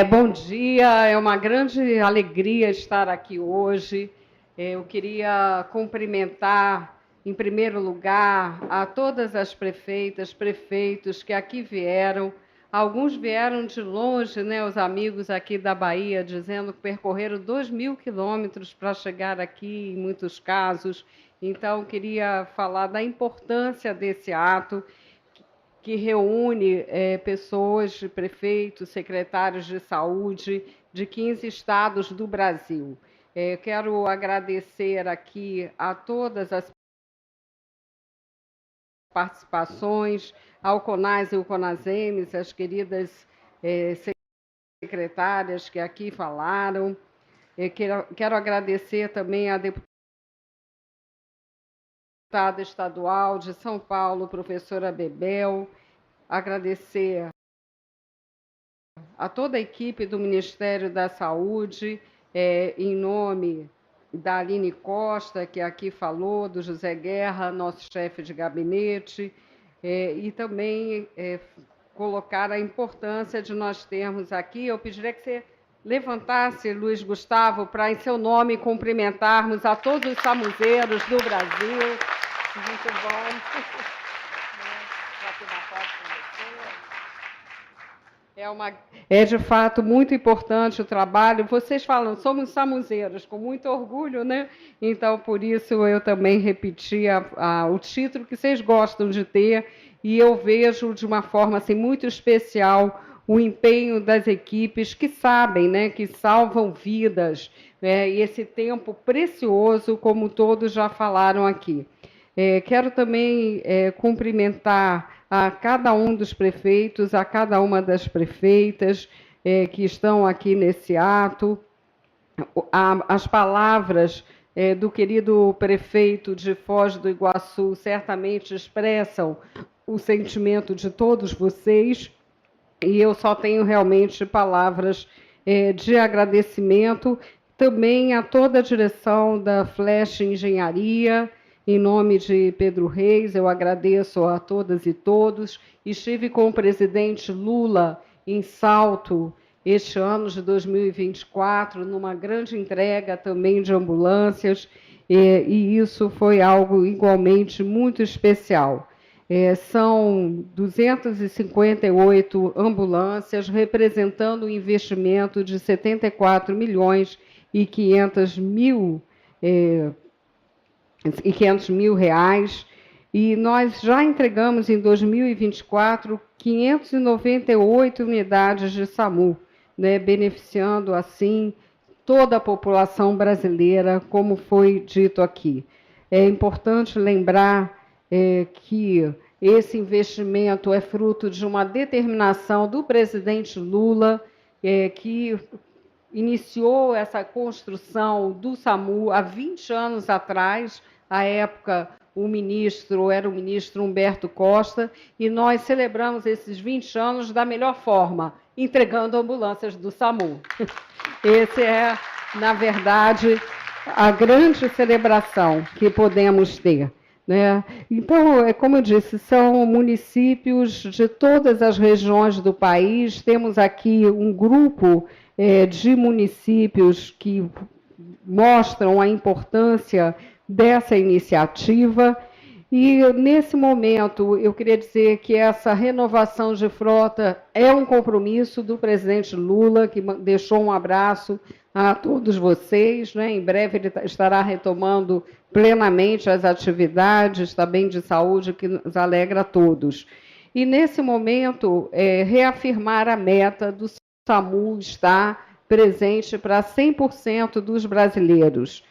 Bom dia, é uma grande alegria estar aqui hoje. Eu queria cumprimentar, em primeiro lugar, a todas as prefeitas, prefeitos que aqui vieram. Alguns vieram de longe, né, os amigos aqui da Bahia, dizendo que percorreram 2.000 quilômetros para chegar aqui, em muitos casos. Então, queria falar da importância desse ato que reúne pessoas, prefeitos, secretários de saúde de 15 estados do Brasil. Quero agradecer aqui a todas as participações, ao CONAS e ao CONASEMES, as queridas secretárias que aqui falaram. Quero agradecer também à deputada estadual de São Paulo, professora Bebel, agradecer a toda a equipe do Ministério da Saúde, em nome da Aline Costa, que aqui falou, do José Guerra, nosso chefe de gabinete, e também colocar a importância de nós termos aqui. Eu pediria que você levantasse, Luiz Gustavo, para, em seu nome, cumprimentarmos a todos os samuzeiros do Brasil. Muito bom. É de fato muito importante o trabalho. Vocês falam, somos samuzeiros, com muito orgulho, né? Então, por isso, eu também repeti o título que vocês gostam de ter, e eu vejo de uma forma assim, muito especial o empenho das equipes que sabem, né, que salvam vidas, né, e esse tempo precioso, como todos já falaram aqui. Quero também cumprimentar a cada um dos prefeitos, a cada uma das prefeitas que estão aqui nesse ato. As palavras do querido prefeito de Foz do Iguaçu certamente expressam o sentimento de todos vocês, e eu só tenho realmente palavras de agradecimento também a toda a direção da Flash Engenharia. Em nome de Pedro Reis, eu agradeço a todas e todos. Estive com o presidente Lula em Salto este ano de 2024, numa grande entrega também de ambulâncias, e isso foi algo igualmente muito especial. São 258 ambulâncias, representando um investimento de 74 milhões e 500 mil reais, e nós já entregamos em 2024 598 unidades de SAMU, né, beneficiando assim toda a população brasileira, como foi dito aqui. É importante lembrar que esse investimento é fruto de uma determinação do presidente Lula, que iniciou essa construção do SAMU há 20 anos atrás. À época, era o ministro Humberto Costa, e nós celebramos esses 20 anos da melhor forma, entregando ambulâncias do SAMU. Esse é, na verdade, a grande celebração que podemos ter, né? Então, como eu disse, são municípios de todas as regiões do país. Temos aqui um grupo de municípios que mostram a importância dessa iniciativa. E, nesse momento, eu queria dizer que essa renovação de frota é um compromisso do presidente Lula, que deixou um abraço a todos vocês, né? Em breve ele estará retomando plenamente as atividades também de saúde, que nos alegra a todos. E, nesse momento, reafirmar a meta do SAMU estar presente para 100% dos brasileiros.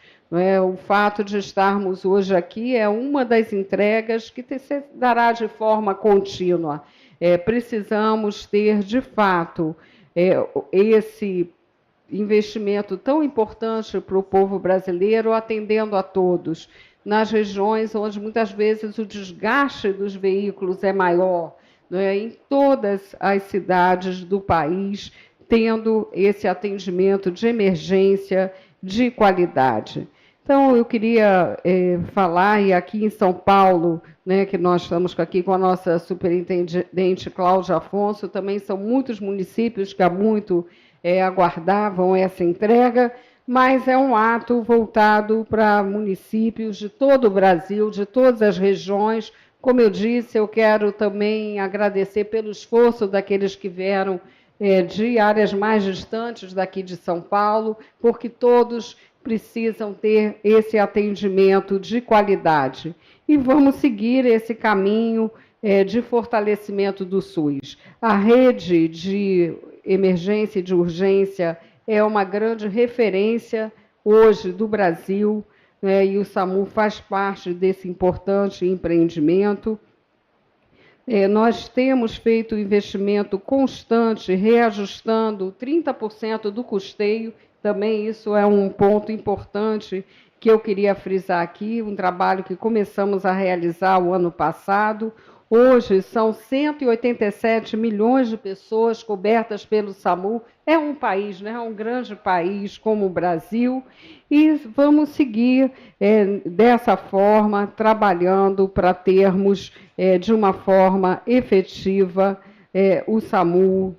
O fato de estarmos hoje aqui é uma das entregas que se dará de forma contínua. Precisamos ter, de fato, esse investimento tão importante para o povo brasileiro, atendendo a todos, nas regiões onde muitas vezes o desgaste dos veículos é maior, em todas as cidades do país, tendo esse atendimento de emergência de qualidade. Então, eu queria falar, e aqui em São Paulo, né, que nós estamos aqui com a nossa superintendente Cláudia Afonso, também são muitos municípios que há muito aguardavam essa entrega, mas é um ato voltado para municípios de todo o Brasil, de todas as regiões. Como eu disse, eu quero também agradecer pelo esforço daqueles que vieram de áreas mais distantes daqui de São Paulo, porque todos precisam ter esse atendimento de qualidade. E vamos seguir esse caminho de fortalecimento do SUS. A rede de emergência e de urgência é uma grande referência hoje do Brasil, e o SAMU faz parte desse importante empreendimento. Nós temos feito investimento constante, reajustando 30% do custeio, também isso é um ponto importante que eu queria frisar aqui, um trabalho que começamos a realizar o ano passado. Hoje são 187 milhões de pessoas cobertas pelo SAMU. É um país, né, um grande país como o Brasil, e vamos seguir dessa forma, trabalhando para termos, de uma forma efetiva, o SAMU,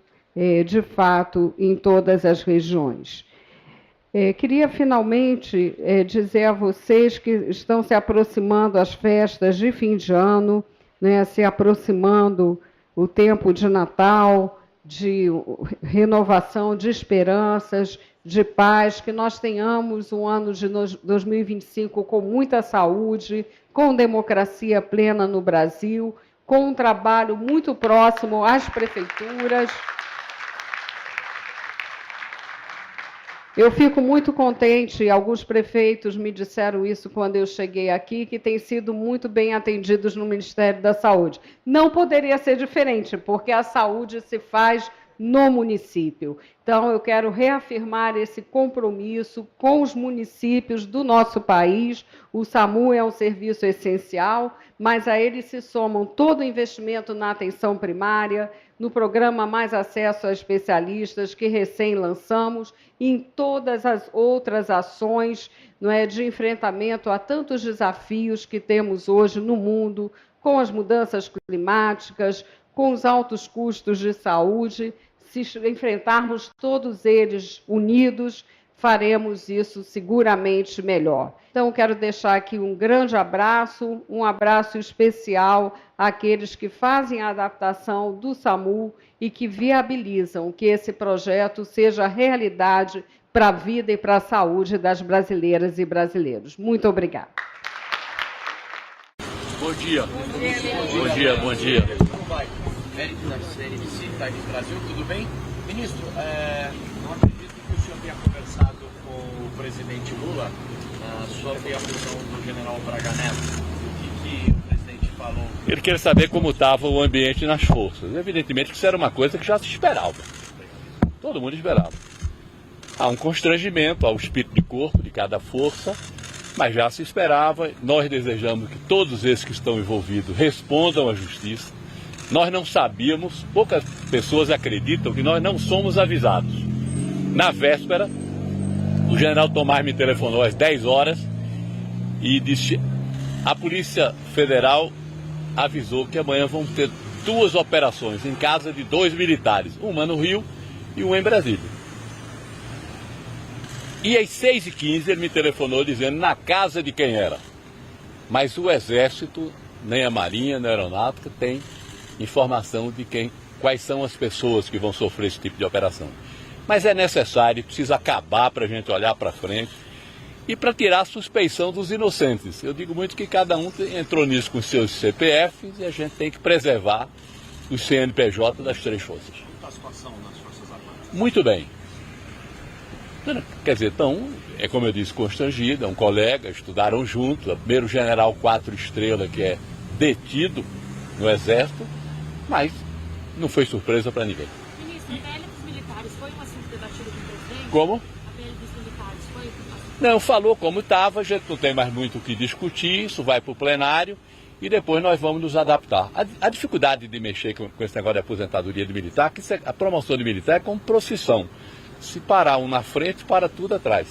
de fato, em todas as regiões. Queria, finalmente, dizer a vocês que estão se aproximando as festas de fim de ano, né, se aproximando o tempo de Natal, de renovação de esperanças, de paz, que nós tenhamos um ano de 2025 com muita saúde, com democracia plena no Brasil, com um trabalho muito próximo às prefeituras. Eu fico muito contente, alguns prefeitos me disseram isso quando eu cheguei aqui, que têm sido muito bem atendidos no Ministério da Saúde. Não poderia ser diferente, porque a saúde se faz no município. Então, eu quero reafirmar esse compromisso com os municípios do nosso país. O SAMU é um serviço essencial, mas a ele se somam todo o investimento na atenção primária, no programa Mais Acesso a Especialistas, que recém lançamos, e em todas as outras ações, não é, de enfrentamento a tantos desafios que temos hoje no mundo, com as mudanças climáticas, com os altos custos de saúde. Se enfrentarmos todos eles unidos, faremos isso seguramente melhor. Então, quero deixar aqui um grande abraço, um abraço especial àqueles que fazem a adaptação do SAMU e que viabilizam que esse projeto seja realidade para a vida e para a saúde das brasileiras e brasileiros. Muito obrigada. Bom dia. Bom dia, bom dia. Como vai? Mérito da CNBC, está aqui no Brasil, tudo bem? Ministro, não acredito que o senhor tenha conversado com o presidente Lula sobre a prisão do general Braga Neto. O que o presidente falou? Ele quer saber como estava o ambiente nas forças. Evidentemente que isso era uma coisa que já se esperava. Todo mundo esperava. Há um constrangimento ao espírito de corpo de cada força, mas já se esperava. Nós desejamos que todos esses que estão envolvidos respondam à justiça. Nós não sabíamos, poucas pessoas acreditam que nós não somos avisados. Na véspera, o general Tomás me telefonou às 10 horas e disse: a Polícia Federal avisou que amanhã vão ter 2 operações em casa de 2 militares, uma no Rio e uma em Brasília. E às 6h15 ele me telefonou dizendo na casa de quem era. Mas o Exército, nem a Marinha, nem a Aeronáutica tem informação de quais são as pessoas que vão sofrer esse tipo de operação. Mas é necessário, precisa acabar para a gente olhar para frente e para tirar a suspeição dos inocentes. Eu digo muito que cada um entrou nisso com seus CPFs e a gente tem que preservar os CNPJ das 3 forças. Como está a situação nas Forças Armadas? Muito bem. Quer dizer, então, é como eu disse, constrangido, é um colega, estudaram juntos, é o primeiro general 4 estrelas que é detido no Exército, mas não foi surpresa para ninguém. Ministro, a PL dos militares foi uma simples tentativa do presidente? Como? A PL dos militares foi uma... Não, falou como estava, a gente não tem mais muito o que discutir, isso vai para o plenário e depois nós vamos nos adaptar. A dificuldade de mexer com esse negócio de aposentadoria de militar, que a promoção de militar é como profissão. Se parar um na frente, para tudo atrás.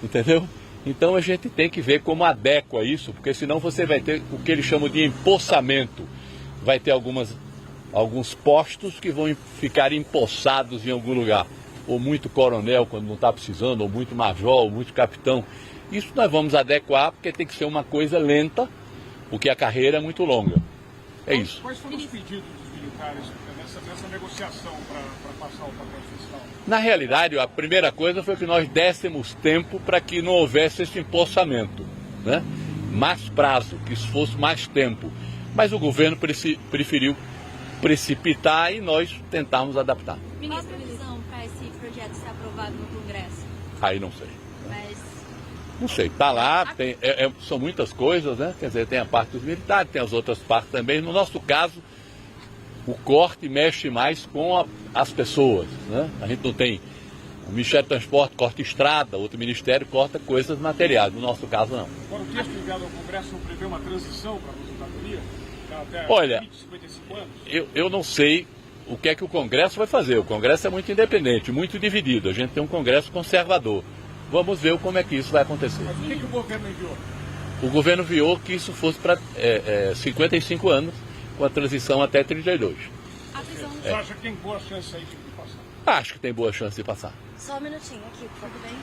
Entendeu? Então a gente tem que ver como adequa isso, porque senão você vai ter o que eles chamam de empossamento. Vai ter alguns postos que vão ficar empossados em algum lugar. Ou muito coronel quando não está precisando, ou muito major, ou muito capitão. Isso nós vamos adequar, porque tem que ser uma coisa lenta, porque a carreira é muito longa. É isso. Quais foram os pedidos dos militares nessa negociação para passar o papel fiscal? Na realidade, a primeira coisa foi que nós dessemos tempo para que não houvesse esse empossamento, né? Mais prazo, que isso fosse mais tempo. Mas o governo preferiu precipitar e nós tentarmos adaptar. Qual a previsão para esse projeto ser aprovado no Congresso? Aí não sei. Mas... Não sei, está lá, são muitas coisas, né? Quer dizer, tem a parte dos militares, tem as outras partes também. No nosso caso, o corte mexe mais com as pessoas, né? A gente não tem... O Ministério do Transporte corta estrada, outro ministério corta coisas materiais. No nosso caso, não. Agora, o texto enviado ao Congresso não prevê uma transição para a aposentadoria? Até Olha, 20, 55 anos? eu não sei o que é que o Congresso vai fazer. O Congresso é muito independente, muito dividido. A gente tem um Congresso conservador. Vamos ver como é que isso vai acontecer. Mas o que o governo enviou? O governo enviou que isso fosse para 55 anos, com a transição até 32. Você acha que tem boa chance aí de passar? Acho que tem boa chance de passar. Só um minutinho aqui, por favor. Tudo bem?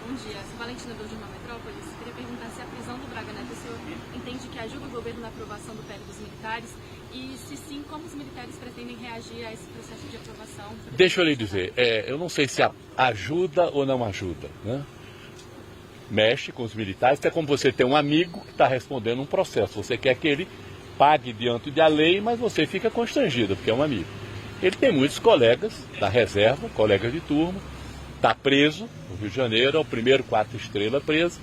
Bom dia. Sou Valentina do Jornal Metrópolis. Queria perguntar se a prisão do Braga Neto, o senhor entende que ajuda o governo na aprovação do PL dos militares? E se sim, como os militares pretendem reagir a esse processo de aprovação? Deixa eu lhe dizer, eu não sei se ajuda ou não ajuda, né? Mexe com os militares, é como você tem um amigo que está respondendo um processo. Você quer que ele pague diante da lei, mas você fica constrangido, porque é um amigo. Ele tem muitos colegas da reserva, colegas de turma, está preso no Rio de Janeiro, é o primeiro 4 estrelas preso,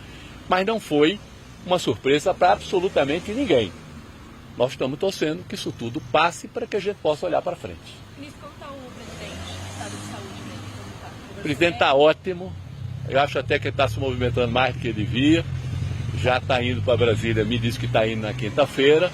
mas não foi uma surpresa para absolutamente ninguém. Nós estamos torcendo que isso tudo passe para que a gente possa olhar para frente. Ministro, como está o presidente, o estado de saúde dele? Como tá? O presidente está ótimo, eu acho até que ele está se movimentando mais do que ele devia, já está indo para Brasília, me disse que está indo na quinta-feira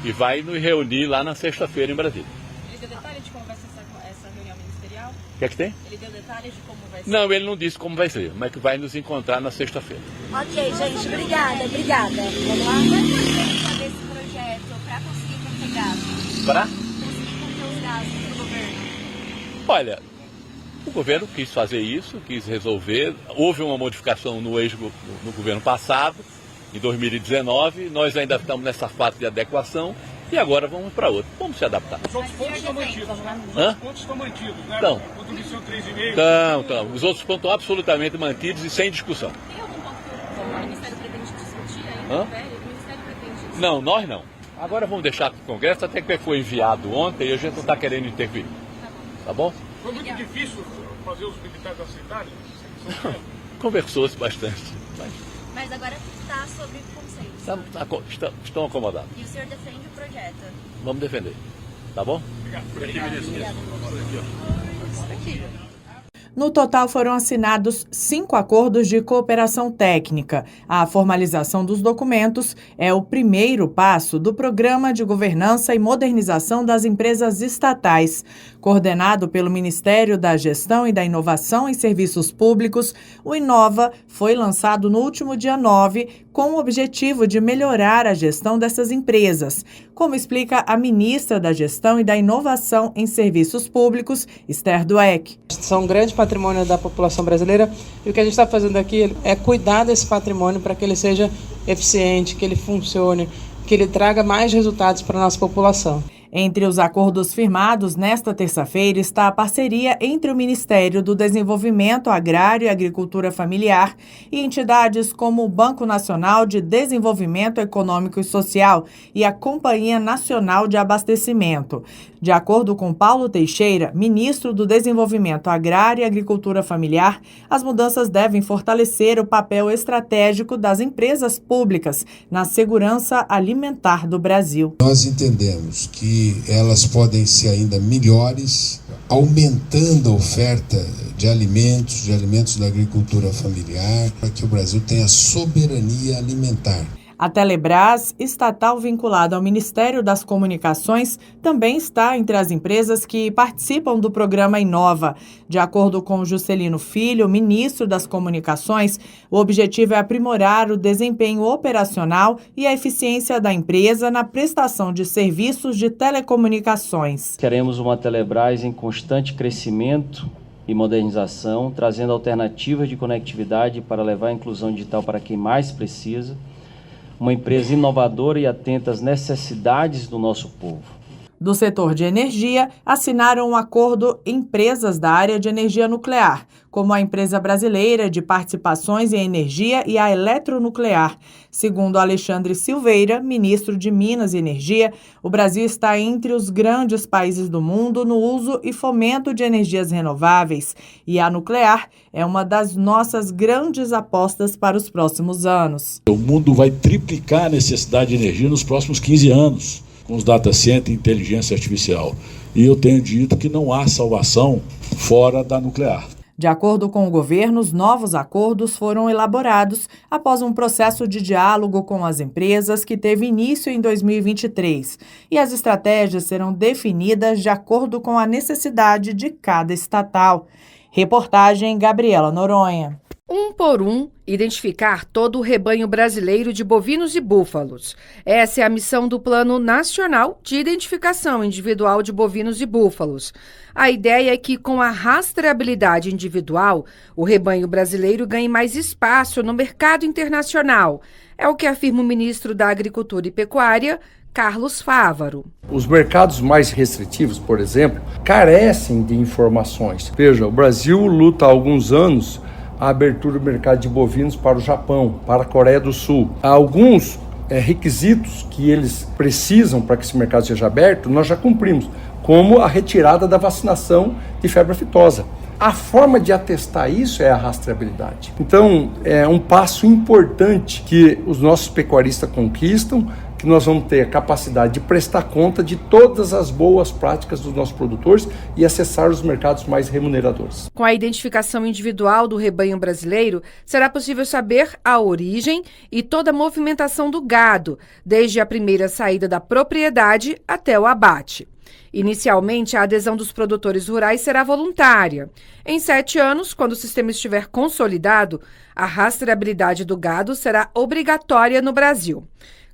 e vai nos reunir lá na sexta-feira em Brasília. Ele deu detalhes de como vai ser essa reunião ministerial? O que é que tem? Ele deu detalhes de como vai ser? Não, ele não disse como vai ser, mas que vai nos encontrar na sexta-feira. Ok, gente, obrigada. Vamos lá? Quanto tempo desse projeto para conseguir conter gastos? Para? Conseguir conter os gastos do governo? Olha, o governo quis fazer isso, quis resolver. Houve uma modificação no governo passado, em 2019. Nós ainda estamos nessa fase de adequação e agora vamos para outra. Vamos se adaptar. Os outros pontos estão mantidos. Os Hã? outros pontos estão mantidos, né? Então. Quanto missão 3,5. Então. Os outros pontos estão absolutamente mantidos e sem discussão. Tem algum ponto que o Ministério pretende discutir ainda? Hã? O Ministério pretende discutir? Não, nós não. Agora vamos deixar para o Congresso, até que foi enviado ontem e a gente não está querendo intervir. Tá bom? Foi muito difícil fazer os militares aceitarem? Conversou-se bastante. Mas agora está sobre consenso. Estão acomodados. E o senhor defende o projeto? Vamos defender. Tá bom? No total, foram assinados 5 acordos de cooperação técnica. A formalização dos documentos é o primeiro passo do Programa de Governança e Modernização das Empresas Estatais. Coordenado pelo Ministério da Gestão e da Inovação em Serviços Públicos, o Inova foi lançado no último dia 9, com o objetivo de melhorar a gestão dessas empresas, como explica a ministra da Gestão e da Inovação em Serviços Públicos, Esther Dweck. São um grande patrimônio da população brasileira e o que a gente está fazendo aqui é cuidar desse patrimônio para que ele seja eficiente, que ele funcione, que ele traga mais resultados para a nossa população. Entre os acordos firmados nesta terça-feira está a parceria entre o Ministério do Desenvolvimento Agrário e Agricultura Familiar e entidades como o Banco Nacional de Desenvolvimento Econômico e Social e a Companhia Nacional de Abastecimento. De acordo com Paulo Teixeira, ministro do Desenvolvimento Agrário e Agricultura Familiar, as mudanças devem fortalecer o papel estratégico das empresas públicas na segurança alimentar do Brasil. Nós entendemos que elas podem ser ainda melhores, aumentando a oferta de alimentos da agricultura familiar, para que o Brasil tenha soberania alimentar. A Telebrás, estatal vinculada ao Ministério das Comunicações, também está entre as empresas que participam do programa Inova. De acordo com Juscelino Filho, ministro das Comunicações, o objetivo é aprimorar o desempenho operacional e a eficiência da empresa na prestação de serviços de telecomunicações. Queremos uma Telebrás em constante crescimento e modernização, trazendo alternativas de conectividade para levar a inclusão digital para quem mais precisa. Uma empresa inovadora e atenta às necessidades do nosso povo. Do setor de energia, assinaram um acordo empresas da área de energia nuclear, como a Empresa Brasileira de Participações em Energia e a Eletronuclear. Segundo Alexandre Silveira, ministro de Minas e Energia, o Brasil está entre os grandes países do mundo no uso e fomento de energias renováveis, e a nuclear é uma das nossas grandes apostas para os próximos anos. O mundo vai triplicar a necessidade de energia nos próximos 15 anos, com os data centers e inteligência artificial. E eu tenho dito que não há salvação fora da nuclear. De acordo com o governo, os novos acordos foram elaborados após um processo de diálogo com as empresas que teve início em 2023. E as estratégias serão definidas de acordo com a necessidade de cada estatal. Reportagem Gabriela Noronha. Um por um, identificar todo o rebanho brasileiro de bovinos e búfalos. Essa é a missão do Plano Nacional de Identificação Individual de Bovinos e Búfalos. A ideia é que, com a rastreabilidade individual, o rebanho brasileiro ganhe mais espaço no mercado internacional. É o que afirma o ministro da Agricultura e Pecuária, Carlos Fávaro. Os mercados mais restritivos, por exemplo, carecem de informações. Veja, o Brasil luta há alguns anos a abertura do mercado de bovinos para o Japão, para a Coreia do Sul. Há alguns requisitos que eles precisam para que esse mercado seja aberto, nós já cumprimos, como a retirada da vacinação de febre aftosa. A forma de atestar isso é a rastreabilidade. Então, é um passo importante que os nossos pecuaristas conquistam, que nós vamos ter a capacidade de prestar conta de todas as boas práticas dos nossos produtores e acessar os mercados mais remuneradores. Com a identificação individual do rebanho brasileiro, será possível saber a origem e toda a movimentação do gado, desde a primeira saída da propriedade até o abate. Inicialmente, a adesão dos produtores rurais será voluntária. Em 7 anos, quando o sistema estiver consolidado, a rastreabilidade do gado será obrigatória no Brasil.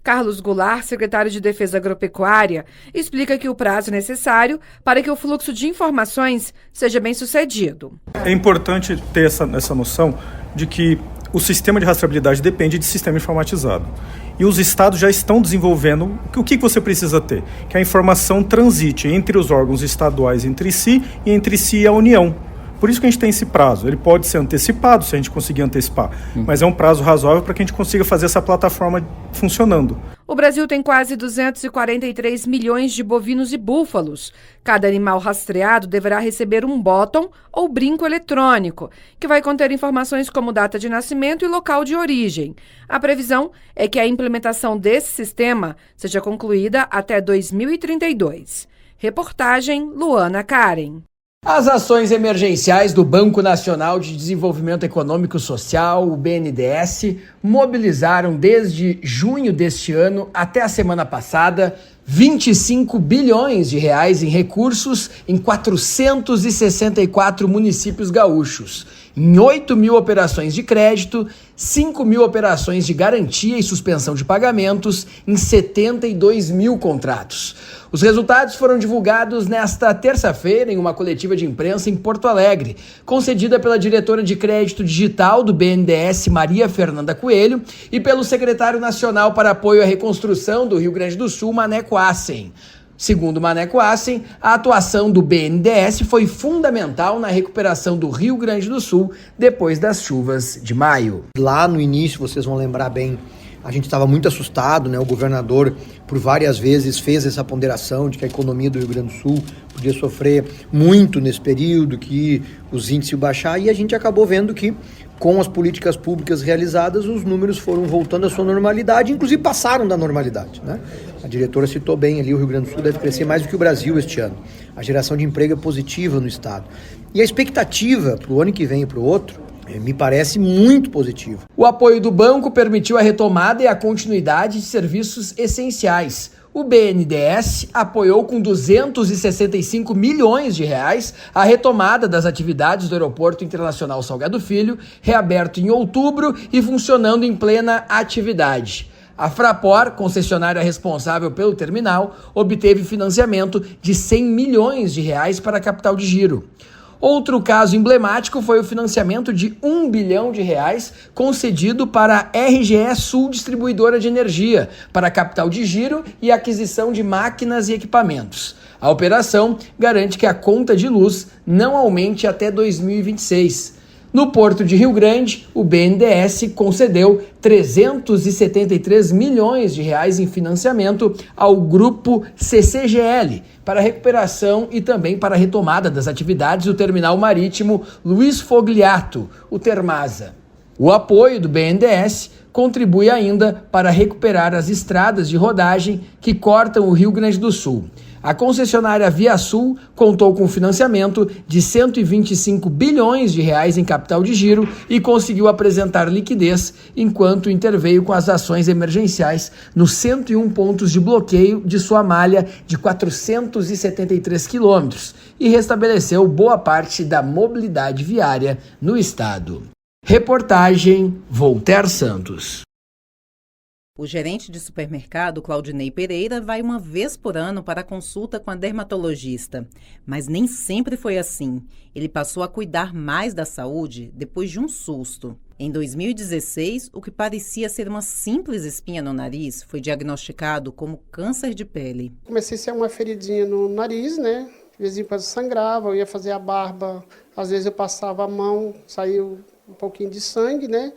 Carlos Goulart, secretário de Defesa Agropecuária, explica que o prazo é necessário para que o fluxo de informações seja bem sucedido. É importante ter essa noção de que o sistema de rastreabilidade depende de sistema informatizado. E os estados já estão desenvolvendo o que você precisa ter, que a informação transite entre os órgãos estaduais entre si e entre si e a União. Por isso que a gente tem esse prazo. Ele pode ser antecipado, se a gente conseguir antecipar, mas é um prazo razoável para que a gente consiga fazer essa plataforma funcionando. O Brasil tem quase 243 milhões de bovinos e búfalos. Cada animal rastreado deverá receber um bottom ou brinco eletrônico, que vai conter informações como data de nascimento e local de origem. A previsão é que a implementação desse sistema seja concluída até 2032. Reportagem Luana Karen. As ações emergenciais do Banco Nacional de Desenvolvimento Econômico e Social, o BNDES, mobilizaram desde junho deste ano até a semana passada 25 bilhões de reais em recursos em 464 municípios gaúchos, em 8 mil operações de crédito, 5 mil operações de garantia e suspensão de pagamentos, em 72 mil contratos. Os resultados foram divulgados nesta terça-feira em uma coletiva de imprensa em Porto Alegre, concedida pela diretora de crédito digital do BNDES, Maria Fernanda Coelho, e pelo secretário nacional para apoio à reconstrução do Rio Grande do Sul, Maneco Assen. Segundo Maneco Assen, a atuação do BNDES foi fundamental na recuperação do Rio Grande do Sul depois das chuvas de maio. Lá no início, vocês vão lembrar bem, a gente estava muito assustado, né? O governador, por várias vezes, fez essa ponderação de que a economia do Rio Grande do Sul podia sofrer muito nesse período, que os índices iam baixar, e a gente acabou vendo que, com as políticas públicas realizadas, os números foram voltando à sua normalidade, inclusive passaram da normalidade, né? A diretora citou bem ali, o Rio Grande do Sul deve crescer mais do que o Brasil este ano. A geração de emprego é positiva no estado. E a expectativa para o ano que vem e para o outro me parece muito positivo. O apoio do banco permitiu a retomada e a continuidade de serviços essenciais. O BNDES apoiou com 265 milhões de reais a retomada das atividades do Aeroporto Internacional Salgado Filho, reaberto em outubro e funcionando em plena atividade. A Fraport, concessionária responsável pelo terminal, obteve financiamento de 100 milhões de reais para a capital de giro. Outro caso emblemático foi o financiamento de 1 bilhão de reais concedido para a RGE Sul Distribuidora de Energia, para a capital de giro e aquisição de máquinas e equipamentos. A operação garante que a conta de luz não aumente até 2026. No Porto de Rio Grande, o BNDES concedeu 373 milhões de reais em financiamento ao grupo CCGL para a recuperação e também para a retomada das atividades do terminal marítimo Luiz Fogliato, o Termasa. O apoio do BNDES contribui ainda para recuperar as estradas de rodagem que cortam o Rio Grande do Sul. A concessionária Via Sul contou com financiamento de 125 bilhões de reais em capital de giro e conseguiu apresentar liquidez enquanto interveio com as ações emergenciais nos 101 pontos de bloqueio de sua malha de 473 quilômetros e restabeleceu boa parte da mobilidade viária no estado. Reportagem Voltaire Santos. O gerente de supermercado, Claudinei Pereira, vai uma vez por ano para a consulta com a dermatologista. Mas nem sempre foi assim. Ele passou a cuidar mais da saúde depois de um susto. Em 2016, o que parecia ser uma simples espinha no nariz foi diagnosticado como câncer de pele. Comecei a ser uma feridinha no nariz, né? De vez em quando sangrava, eu ia fazer a barba, às vezes eu passava a mão, saiu um pouquinho de sangue, né?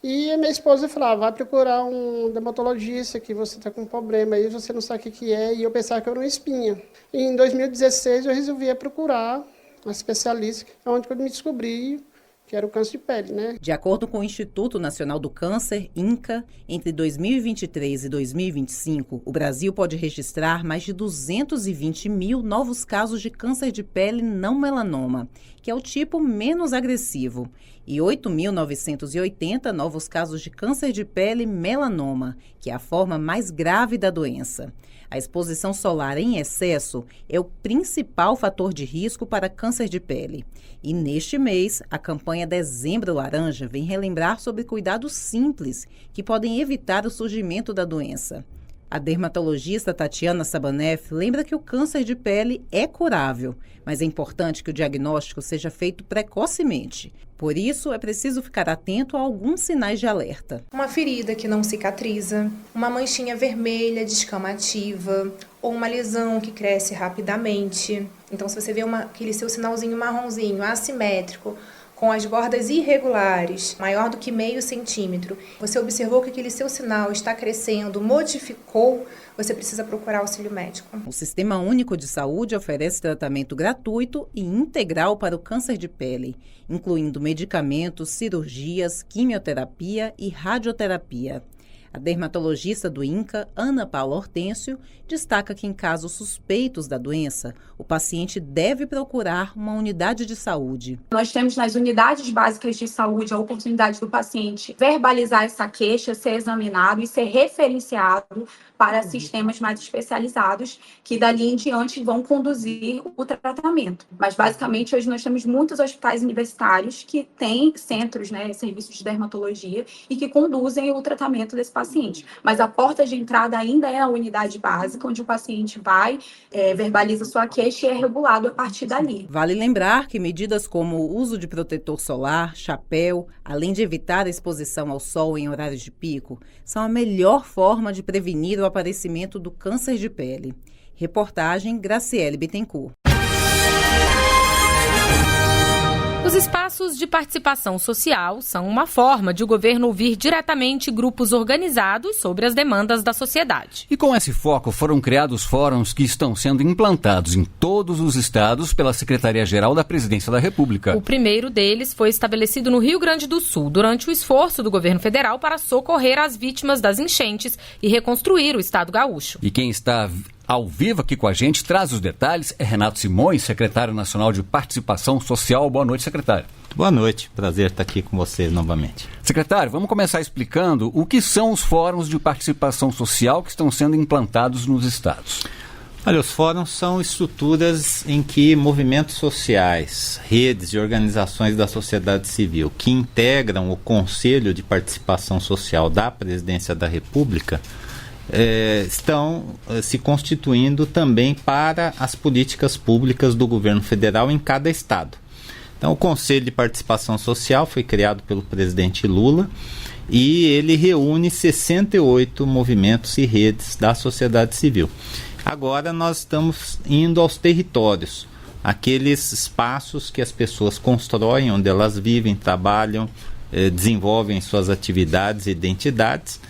E a minha esposa falava, vai procurar um dermatologista que você está com um problema aí, você não sabe o que é, e eu pensava que era uma espinha. E em 2016 eu resolvi procurar um especialista, onde eu me descobri que era o câncer de pele, né? De acordo com o Instituto Nacional do Câncer, INCA, entre 2023 e 2025, o Brasil pode registrar mais de 220 mil novos casos de câncer de pele não melanoma, que é o tipo menos agressivo, e 8.980 novos casos de câncer de pele melanoma, que é a forma mais grave da doença. A exposição solar em excesso é o principal fator de risco para câncer de pele. E neste mês, a campanha Dezembro Laranja vem relembrar sobre cuidados simples que podem evitar o surgimento da doença. A dermatologista Tatiana Sabaneff lembra que o câncer de pele é curável, mas é importante que o diagnóstico seja feito precocemente. Por isso, é preciso ficar atento a alguns sinais de alerta. Uma ferida que não cicatriza, uma manchinha vermelha descamativa ou uma lesão que cresce rapidamente. Então, se você vê aquele seu sinalzinho marronzinho, assimétrico, com as bordas irregulares, maior do que meio centímetro, você observou que aquele seu sinal está crescendo, modificou, você precisa procurar auxílio médico. O Sistema Único de Saúde oferece tratamento gratuito e integral para o câncer de pele, incluindo medicamentos, cirurgias, quimioterapia e radioterapia. A dermatologista do INCA, Ana Paula Hortêncio, destaca que em casos suspeitos da doença, o paciente deve procurar uma unidade de saúde. Nós temos nas unidades básicas de saúde a oportunidade do paciente verbalizar essa queixa, ser examinado e ser referenciado para sistemas mais especializados que dali em diante vão conduzir o tratamento. Mas basicamente hoje nós temos muitos hospitais universitários que têm centros, serviços de dermatologia e que conduzem o tratamento desse paciente. Mas a porta de entrada ainda é a unidade básica, onde o paciente vai, verbaliza sua queixa e é regulado a partir dali. Vale lembrar que medidas como o uso de protetor solar, chapéu, além de evitar a exposição ao sol em horários de pico, são a melhor forma de prevenir o aparecimento do câncer de pele. Reportagem Graciele Bittencourt. Os espaços de participação social são uma forma de o governo ouvir diretamente grupos organizados sobre as demandas da sociedade. E com esse foco foram criados fóruns que estão sendo implantados em todos os estados pela Secretaria-Geral da Presidência da República. O primeiro deles foi estabelecido no Rio Grande do Sul, durante o esforço do governo federal para socorrer as vítimas das enchentes e reconstruir o estado gaúcho. E quem está ao vivo aqui com a gente, traz os detalhes, é Renato Simões, secretário nacional de Participação Social. Boa noite, secretário. Boa noite, prazer estar aqui com vocês novamente. Secretário, vamos começar explicando o que são os fóruns de participação social que estão sendo implantados nos estados. Olha, os fóruns são estruturas em que movimentos sociais, redes e organizações da sociedade civil que integram o Conselho de Participação Social da Presidência da República estão se constituindo também para as políticas públicas do governo federal em cada estado. Então, o Conselho de Participação Social foi criado pelo presidente Lula e ele reúne 68 movimentos e redes da sociedade civil. Agora nós estamos indo aos territórios, aqueles espaços que as pessoas constroem, onde elas vivem, trabalham, desenvolvem suas atividades e identidades.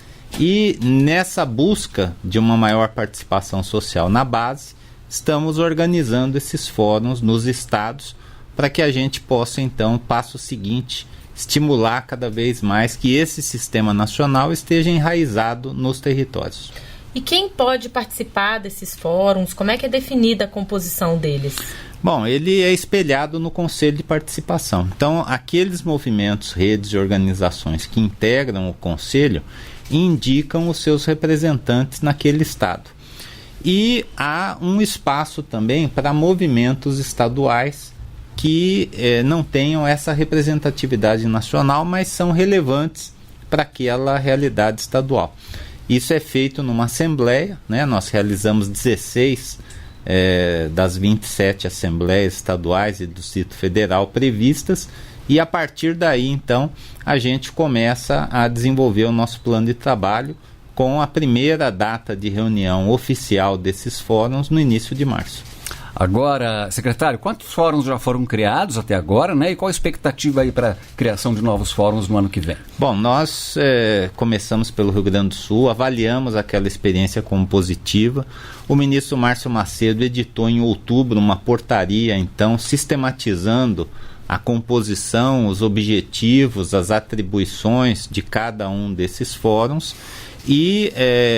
E nessa busca de uma maior participação social na base, estamos organizando esses fóruns nos estados para que a gente possa, então, passo seguinte, estimular cada vez mais que esse sistema nacional esteja enraizado nos territórios. E quem pode participar desses fóruns? Como é que é definida a composição deles? Bom, ele é espelhado no Conselho de Participação. Então, aqueles movimentos, redes e organizações que integram o Conselho indicam os seus representantes naquele estado. E há um espaço também para movimentos estaduais que não tenham essa representatividade nacional, mas são relevantes para aquela realidade estadual. Isso é feito numa assembleia, né? Nós realizamos 16 das 27 assembleias estaduais e do Distrito Federal previstas, e a partir daí, então, a gente começa a desenvolver o nosso plano de trabalho com a primeira data de reunião oficial desses fóruns no início de março. Agora, secretário, quantos fóruns já foram criados até agora, né? E qual a expectativa aí para a criação de novos fóruns no ano que vem? Bom, nós começamos pelo Rio Grande do Sul, avaliamos aquela experiência como positiva. O ministro Márcio Macedo editou em outubro uma portaria, então, sistematizando a composição, os objetivos, as atribuições de cada um desses fóruns. E,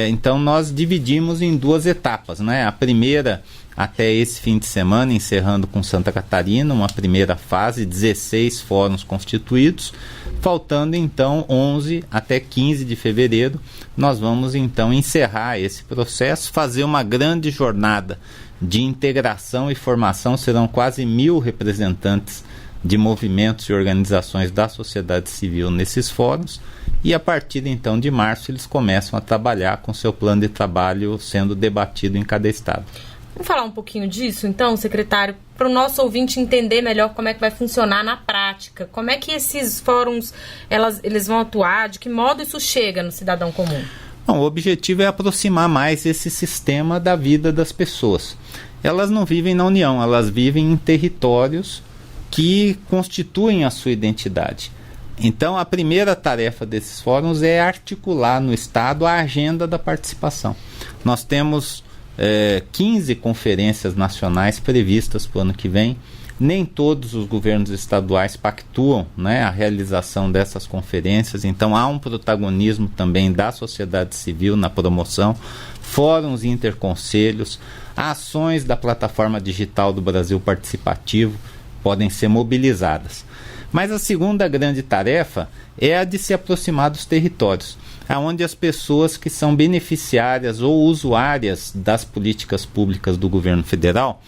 então, nós dividimos em duas etapas, né? A primeira, até esse fim de semana, encerrando com Santa Catarina, uma primeira fase, 16 fóruns constituídos, faltando então 11 até 15 de fevereiro, nós vamos então encerrar esse processo, fazer uma grande jornada de integração e formação, serão quase 1.000 representantes de movimentos e organizações da sociedade civil nesses fóruns, e a partir então de março eles começam a trabalhar com seu plano de trabalho sendo debatido em cada estado. Vamos falar um pouquinho disso, então, secretário, para o nosso ouvinte entender melhor como é que vai funcionar na prática. Como é que esses fóruns eles vão atuar? De que modo isso chega no cidadão comum? Bom, o objetivo é aproximar mais esse sistema da vida das pessoas. Elas não vivem na União, elas vivem em territórios que constituem a sua identidade. Então, a primeira tarefa desses fóruns é articular no Estado a agenda da participação. Nós temos 15 conferências nacionais previstas para o ano que vem. Nem todos os governos estaduais pactuam, né, a realização dessas conferências, então há um protagonismo também da sociedade civil na promoção, fóruns e interconselhos, ações da plataforma digital do Brasil Participativo podem ser mobilizadas. Mas a segunda grande tarefa é a de se aproximar dos territórios, onde as pessoas que são beneficiárias ou usuárias das políticas públicas do governo federal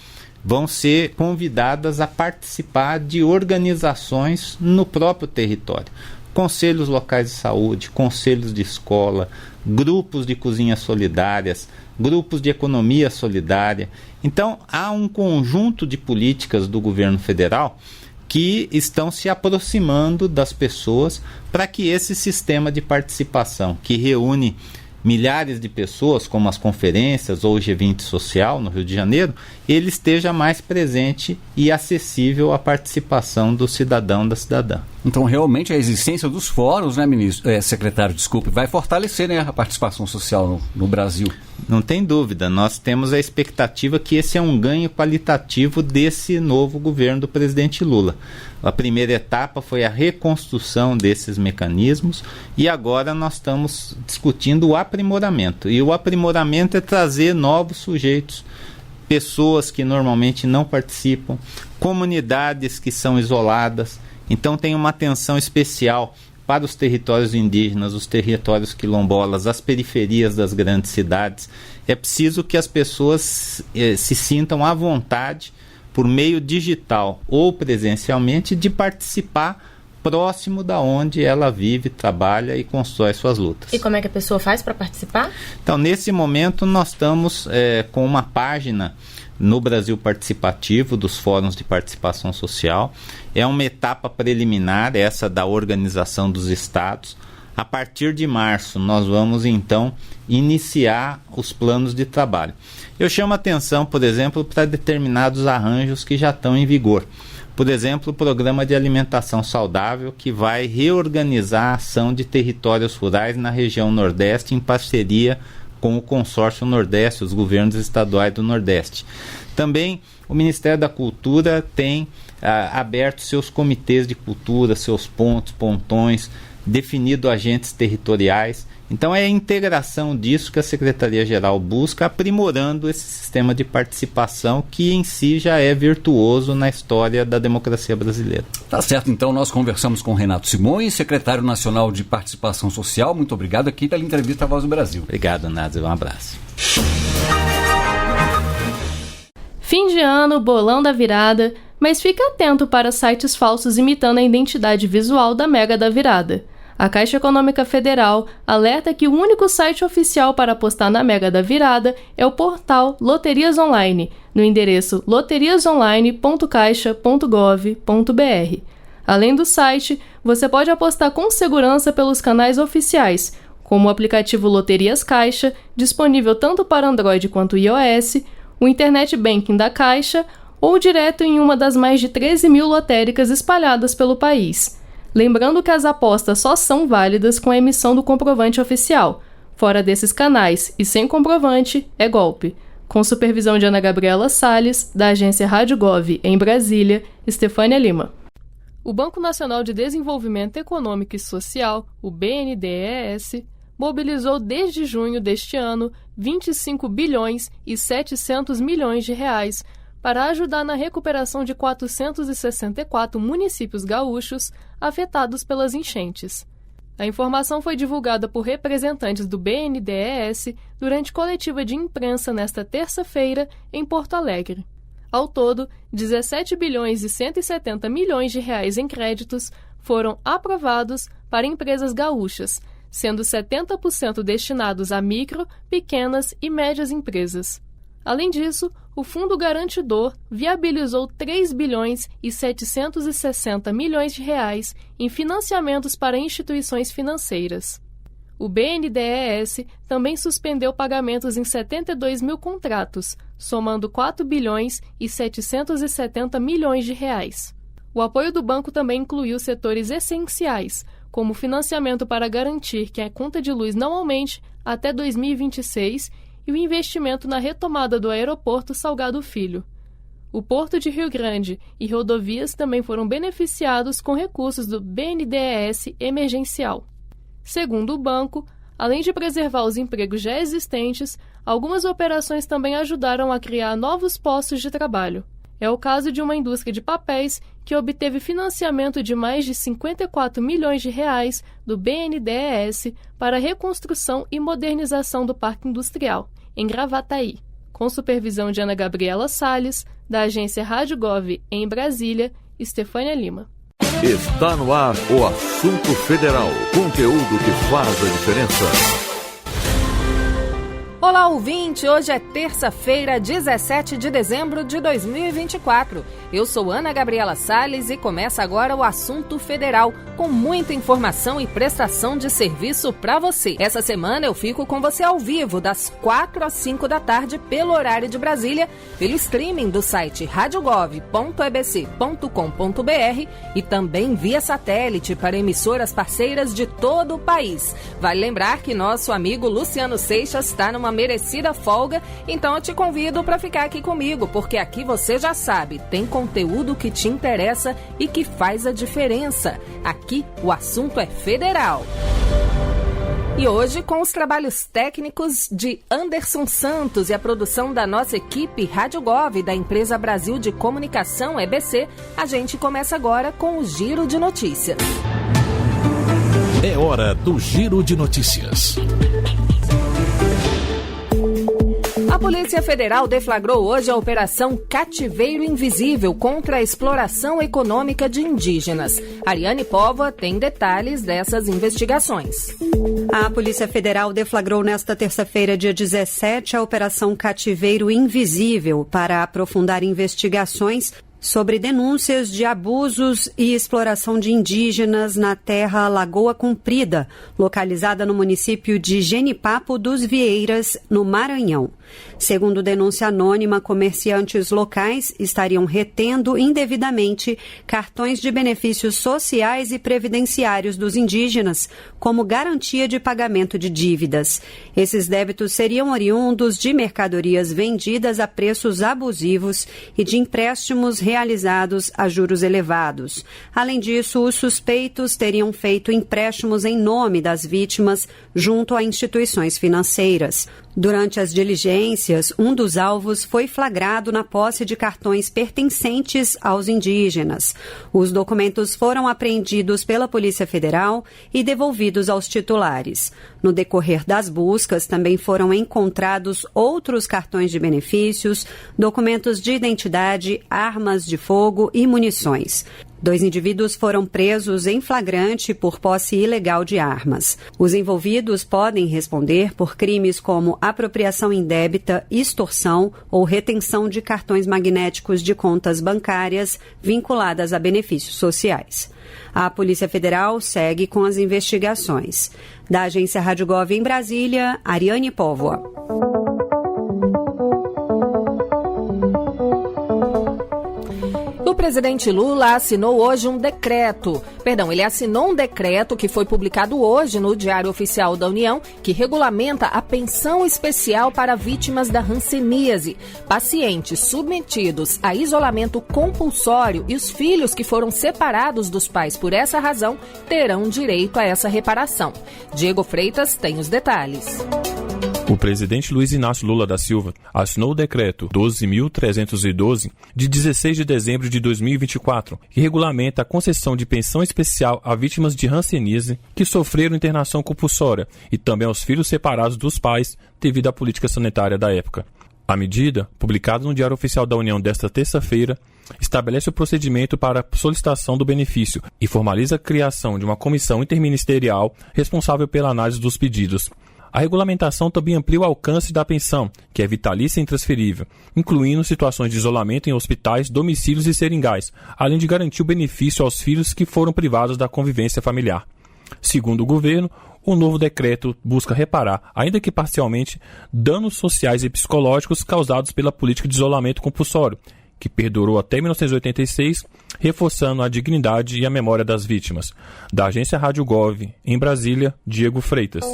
vão ser convidadas a participar de organizações no próprio território. Conselhos locais de saúde, conselhos de escola, grupos de cozinhas solidárias, grupos de economia solidária. Então, há um conjunto de políticas do governo federal que estão se aproximando das pessoas para que esse sistema de participação, que reúne milhares de pessoas, como as conferências ou o G20 social no Rio de Janeiro, ele esteja mais presente e acessível à participação do cidadão, da cidadã. Então, realmente, a existência dos fóruns, né, secretário, vai fortalecer, né, a participação social no Brasil. Não tem dúvida, nós temos a expectativa que esse é um ganho qualitativo desse novo governo do presidente Lula. A primeira etapa foi a reconstrução desses mecanismos e agora nós estamos discutindo o aprimoramento. E o aprimoramento é trazer novos sujeitos, pessoas que normalmente não participam, comunidades que são isoladas. Então tem uma atenção especial para os territórios indígenas, os territórios quilombolas, as periferias das grandes cidades. É preciso que as pessoas se sintam à vontade, por meio digital ou presencialmente, de participar próximo da onde ela vive, trabalha e constrói suas lutas. E como é que a pessoa faz para participar? Então, nesse momento, nós estamos com uma página no Brasil Participativo, dos fóruns de participação social. É uma etapa preliminar, essa da organização dos estados. A partir de março, nós vamos, então, iniciar os planos de trabalho. Eu chamo a atenção, por exemplo, para determinados arranjos que já estão em vigor. Por exemplo, o Programa de Alimentação Saudável, que vai reorganizar a ação de territórios rurais na região Nordeste em parceria com o Consórcio Nordeste, os governos estaduais do Nordeste. Também o Ministério da Cultura tem aberto seus comitês de cultura, seus pontões, definido agentes territoriais. Então é a integração disso que a Secretaria-Geral busca, aprimorando esse sistema de participação que em si já é virtuoso na história da democracia brasileira. Tá certo, então nós conversamos com Renato Simões, secretário nacional de Participação Social. Muito obrigado aqui pela entrevista à Voz do Brasil. Obrigado, Nádia. Um abraço. Fim de ano, bolão da virada, mas fique atento para sites falsos imitando a identidade visual da Mega da Virada. A Caixa Econômica Federal alerta que o único site oficial para apostar na Mega da Virada é o portal Loterias Online, no endereço loteriasonline.caixa.gov.br. Além do site, você pode apostar com segurança pelos canais oficiais, como o aplicativo Loterias Caixa, disponível tanto para Android quanto iOS, o Internet Banking da Caixa ou direto em uma das mais de 13 mil lotéricas espalhadas pelo país. Lembrando que as apostas só são válidas com a emissão do comprovante oficial. Fora desses canais e sem comprovante, é golpe. Com supervisão de Ana Gabriela Salles, da agência Rádio Gov em Brasília, Estefânia Lima. O Banco Nacional de Desenvolvimento Econômico e Social, o BNDES, mobilizou desde junho deste ano 25 bilhões e 700 milhões de reais para ajudar na recuperação de 464 municípios gaúchos afetados pelas enchentes. A informação foi divulgada por representantes do BNDES durante coletiva de imprensa nesta terça-feira em Porto Alegre. Ao todo, 17 bilhões e 170 milhões de reais em créditos foram aprovados para empresas gaúchas, sendo 70% destinados a micro, pequenas e médias empresas. Além disso, o Fundo Garantidor viabilizou 3 bilhões e 760 milhões de reais em financiamentos para instituições financeiras. O BNDES também suspendeu pagamentos em 72 mil contratos, somando 4 bilhões e 770 milhões de reais. O apoio do banco também incluiu setores essenciais, como financiamento para garantir que a conta de luz não aumente até 2026 e o investimento na retomada do aeroporto Salgado Filho. O Porto de Rio Grande e rodovias também foram beneficiados com recursos do BNDES emergencial. Segundo o banco, além de preservar os empregos já existentes, algumas operações também ajudaram a criar novos postos de trabalho. É o caso de uma indústria de papéis que obteve financiamento de mais de 54 milhões de reais do BNDES para a reconstrução e modernização do parque industrial, em Gravataí, com supervisão de Ana Gabriela Salles, da agência Rádio Gov em Brasília, Estefânia Lima. Está no ar o Assunto Federal, conteúdo que faz a diferença. Olá, ouvinte! Hoje é terça-feira, 17 de dezembro de 2024. Eu sou Ana Gabriela Salles e começa agora o Assunto Federal, com muita informação e prestação de serviço para você. Essa semana eu fico com você ao vivo, das 4 às 5 da tarde, pelo horário de Brasília, pelo streaming do site radiogov.ebc.com.br e também via satélite para emissoras parceiras de todo o país. Vale lembrar que nosso amigo Luciano Seixas está numa merecida folga, então eu te convido para ficar aqui comigo, porque aqui você já sabe, tem conteúdo que te interessa e que faz a diferença. Aqui o assunto é federal. E hoje, com os trabalhos técnicos de Anderson Santos e a produção da nossa equipe Rádio Gov da Empresa Brasil de Comunicação, EBC, a gente começa agora com o Giro de Notícias. É hora do Giro de Notícias. A Polícia Federal deflagrou hoje a Operação Cativeiro Invisível contra a exploração econômica de indígenas. Ariane Póvoa tem detalhes dessas investigações. A Polícia Federal deflagrou nesta terça-feira, dia 17, a Operação Cativeiro Invisível para aprofundar investigações sobre denúncias de abusos e exploração de indígenas na terra Lagoa Comprida, localizada no município de Genipapo dos Vieiras, no Maranhão. Segundo denúncia anônima, comerciantes locais estariam retendo indevidamente cartões de benefícios sociais e previdenciários dos indígenas como garantia de pagamento de dívidas. Esses débitos seriam oriundos de mercadorias vendidas a preços abusivos e de empréstimos realizados a juros elevados. Além disso, os suspeitos teriam feito empréstimos em nome das vítimas junto a instituições financeiras. Durante as diligências, um dos alvos foi flagrado na posse de cartões pertencentes aos indígenas. Os documentos foram apreendidos pela Polícia Federal e devolvidos aos titulares. No decorrer das buscas, também foram encontrados outros cartões de benefícios, documentos de identidade, armas de fogo e munições. 2 indivíduos foram presos em flagrante por posse ilegal de armas. Os envolvidos podem responder por crimes como apropriação indébita, extorsão ou retenção de cartões magnéticos de contas bancárias vinculadas a benefícios sociais. A Polícia Federal segue com as investigações. Da Agência Rádio Gov em Brasília, Ariane Póvoa. O presidente Lula assinou hoje um decreto. Ele assinou um decreto que foi publicado hoje no Diário Oficial da União, que regulamenta a pensão especial para vítimas da hanseníase, pacientes submetidos a isolamento compulsório e os filhos que foram separados dos pais por essa razão terão direito a essa reparação. Diego Freitas tem os detalhes. O presidente Luiz Inácio Lula da Silva assinou o decreto 12.312, de 16 de dezembro de 2024, que regulamenta a concessão de pensão especial a vítimas de hanseníase que sofreram internação compulsória e também aos filhos separados dos pais devido à política sanitária da época. A medida, publicada no Diário Oficial da União desta terça-feira, estabelece o procedimento para a solicitação do benefício e formaliza a criação de uma comissão interministerial responsável pela análise dos pedidos. A regulamentação também amplia o alcance da pensão, que é vitalícia e intransferível, incluindo situações de isolamento em hospitais, domicílios e seringais, além de garantir o benefício aos filhos que foram privados da convivência familiar. Segundo o governo, o novo decreto busca reparar, ainda que parcialmente, danos sociais e psicológicos causados pela política de isolamento compulsório, que perdurou até 1986, reforçando a dignidade e a memória das vítimas. Da Agência Rádio Gov, em Brasília, Diego Freitas.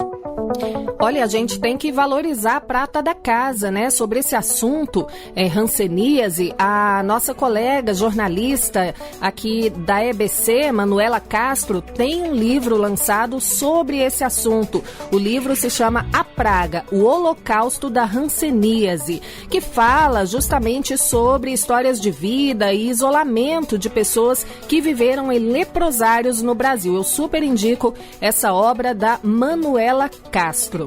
Olha, a gente tem que valorizar a prata da casa, né? Sobre esse assunto, hanseníase, a nossa colega jornalista aqui da EBC, Manuela Castro, tem um livro lançado sobre esse assunto. O livro se chama A Praga, o Holocausto da Hanseníase, que fala justamente sobre histórias de vida e isolamento de pessoas que viveram em leprosários no Brasil. Eu super indico essa obra da Manuela Castro.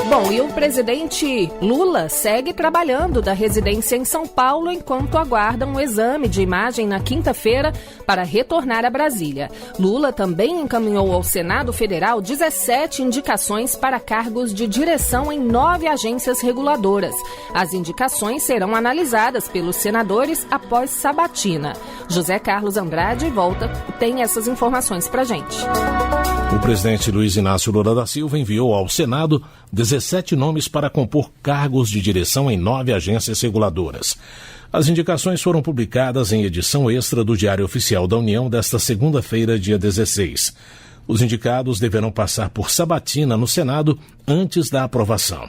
Bom, e o presidente Lula segue trabalhando da residência em São Paulo enquanto aguarda um exame de imagem na quinta-feira para retornar a Brasília. Lula também encaminhou ao Senado Federal 17 indicações para cargos de direção em 9 agências reguladoras. As indicações serão analisadas pelos senadores após sabatina. José Carlos Andrade tem essas informações pra gente. O presidente Luiz Inácio Lula da Silva enviou ao Senado 17 nomes para compor cargos de direção em 9 agências reguladoras. As indicações foram publicadas em edição extra do Diário Oficial da União desta segunda-feira, dia 16. Os indicados deverão passar por sabatina no Senado antes da aprovação.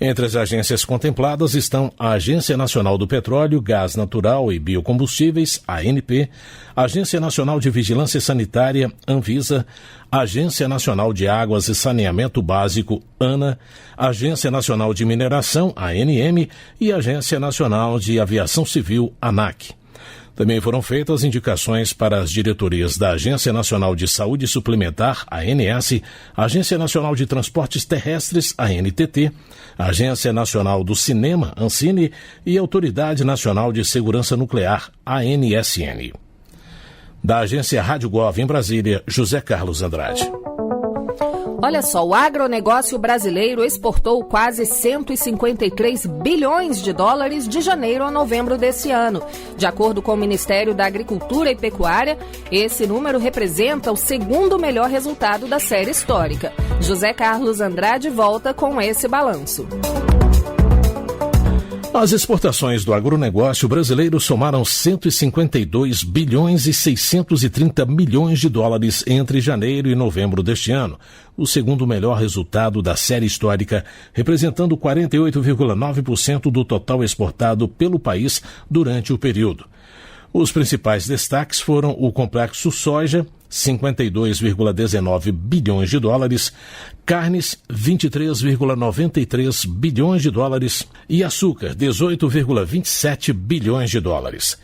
Entre as agências contempladas estão a Agência Nacional do Petróleo, Gás Natural e Biocombustíveis, ANP, Agência Nacional de Vigilância Sanitária, Anvisa, Agência Nacional de Águas e Saneamento Básico, ANA, Agência Nacional de Mineração, ANM, e Agência Nacional de Aviação Civil, ANAC. Também foram feitas indicações para as diretorias da Agência Nacional de Saúde Suplementar, ANS, Agência Nacional de Transportes Terrestres, ANTT, Agência Nacional do Cinema, Ancine, e Autoridade Nacional de Segurança Nuclear, ANSN. Da Agência Rádio Gov em Brasília, José Carlos Andrade. Olha só, o agronegócio brasileiro exportou quase 153 bilhões de dólares de janeiro a novembro desse ano. De acordo com o Ministério da Agricultura e Pecuária, esse número representa o segundo melhor resultado da série histórica. José Carlos Andrade volta com esse balanço. As exportações do agronegócio brasileiro somaram 152 bilhões e 630 milhões de dólares entre janeiro e novembro deste ano, o segundo melhor resultado da série histórica, representando 48,9% do total exportado pelo país durante o período. Os principais destaques foram o complexo soja, 52,19 bilhões de dólares, carnes, 23,93 bilhões de dólares e açúcar, 18,27 bilhões de dólares.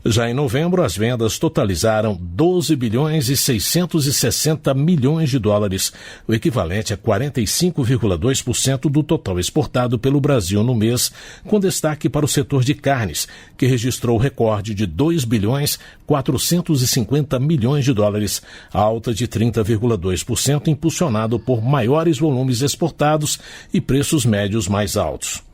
Já em novembro, as vendas totalizaram 12 bilhões e 660 milhões de dólares, o equivalente a 45,2% do total exportado pelo Brasil no mês, com destaque para o setor de carnes, que registrou o recorde de 2 bilhões 450 milhões de dólares, alta de 30,2%, impulsionado por maiores volumes exportados e preços médios mais altos.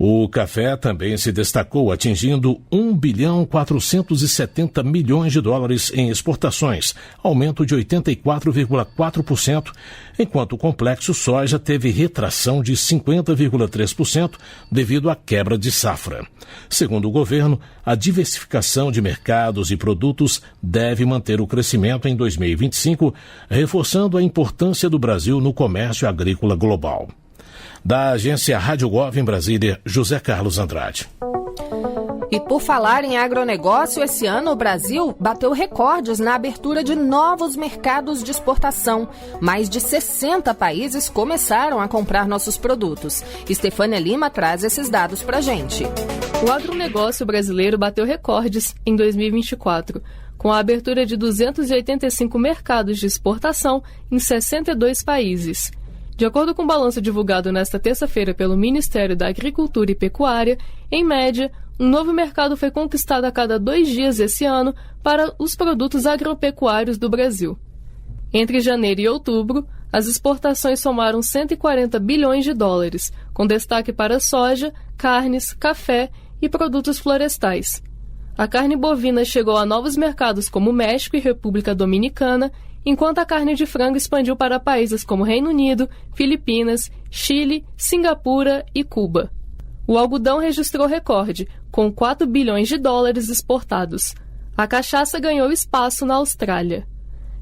O café também se destacou, atingindo 1 bilhão 470 milhões de dólares em exportações, aumento de 84,4%, enquanto o complexo soja teve retração de 50,3% devido à quebra de safra. Segundo o governo, a diversificação de mercados e produtos deve manter o crescimento em 2025, reforçando a importância do Brasil no comércio agrícola global. Da agência Rádio Gov em Brasília, José Carlos Andrade. E por falar em agronegócio, esse ano o Brasil bateu recordes na abertura de novos mercados de exportação. Mais de 60 países começaram a comprar nossos produtos. Estefânia Lima traz esses dados pra gente. O agronegócio brasileiro bateu recordes em 2024, com a abertura de 285 mercados de exportação em 62 países. De acordo com o balanço divulgado nesta terça-feira pelo Ministério da Agricultura e Pecuária, em média, um novo mercado foi conquistado a cada 2 dias esse ano para os produtos agropecuários do Brasil. Entre janeiro e outubro, as exportações somaram 140 bilhões de dólares, com destaque para soja, carnes, café e produtos florestais. A carne bovina chegou a novos mercados como México e República Dominicana, enquanto a carne de frango expandiu para países como Reino Unido, Filipinas, Chile, Singapura e Cuba. O algodão registrou recorde, com 4 bilhões de dólares exportados. A cachaça ganhou espaço na Austrália.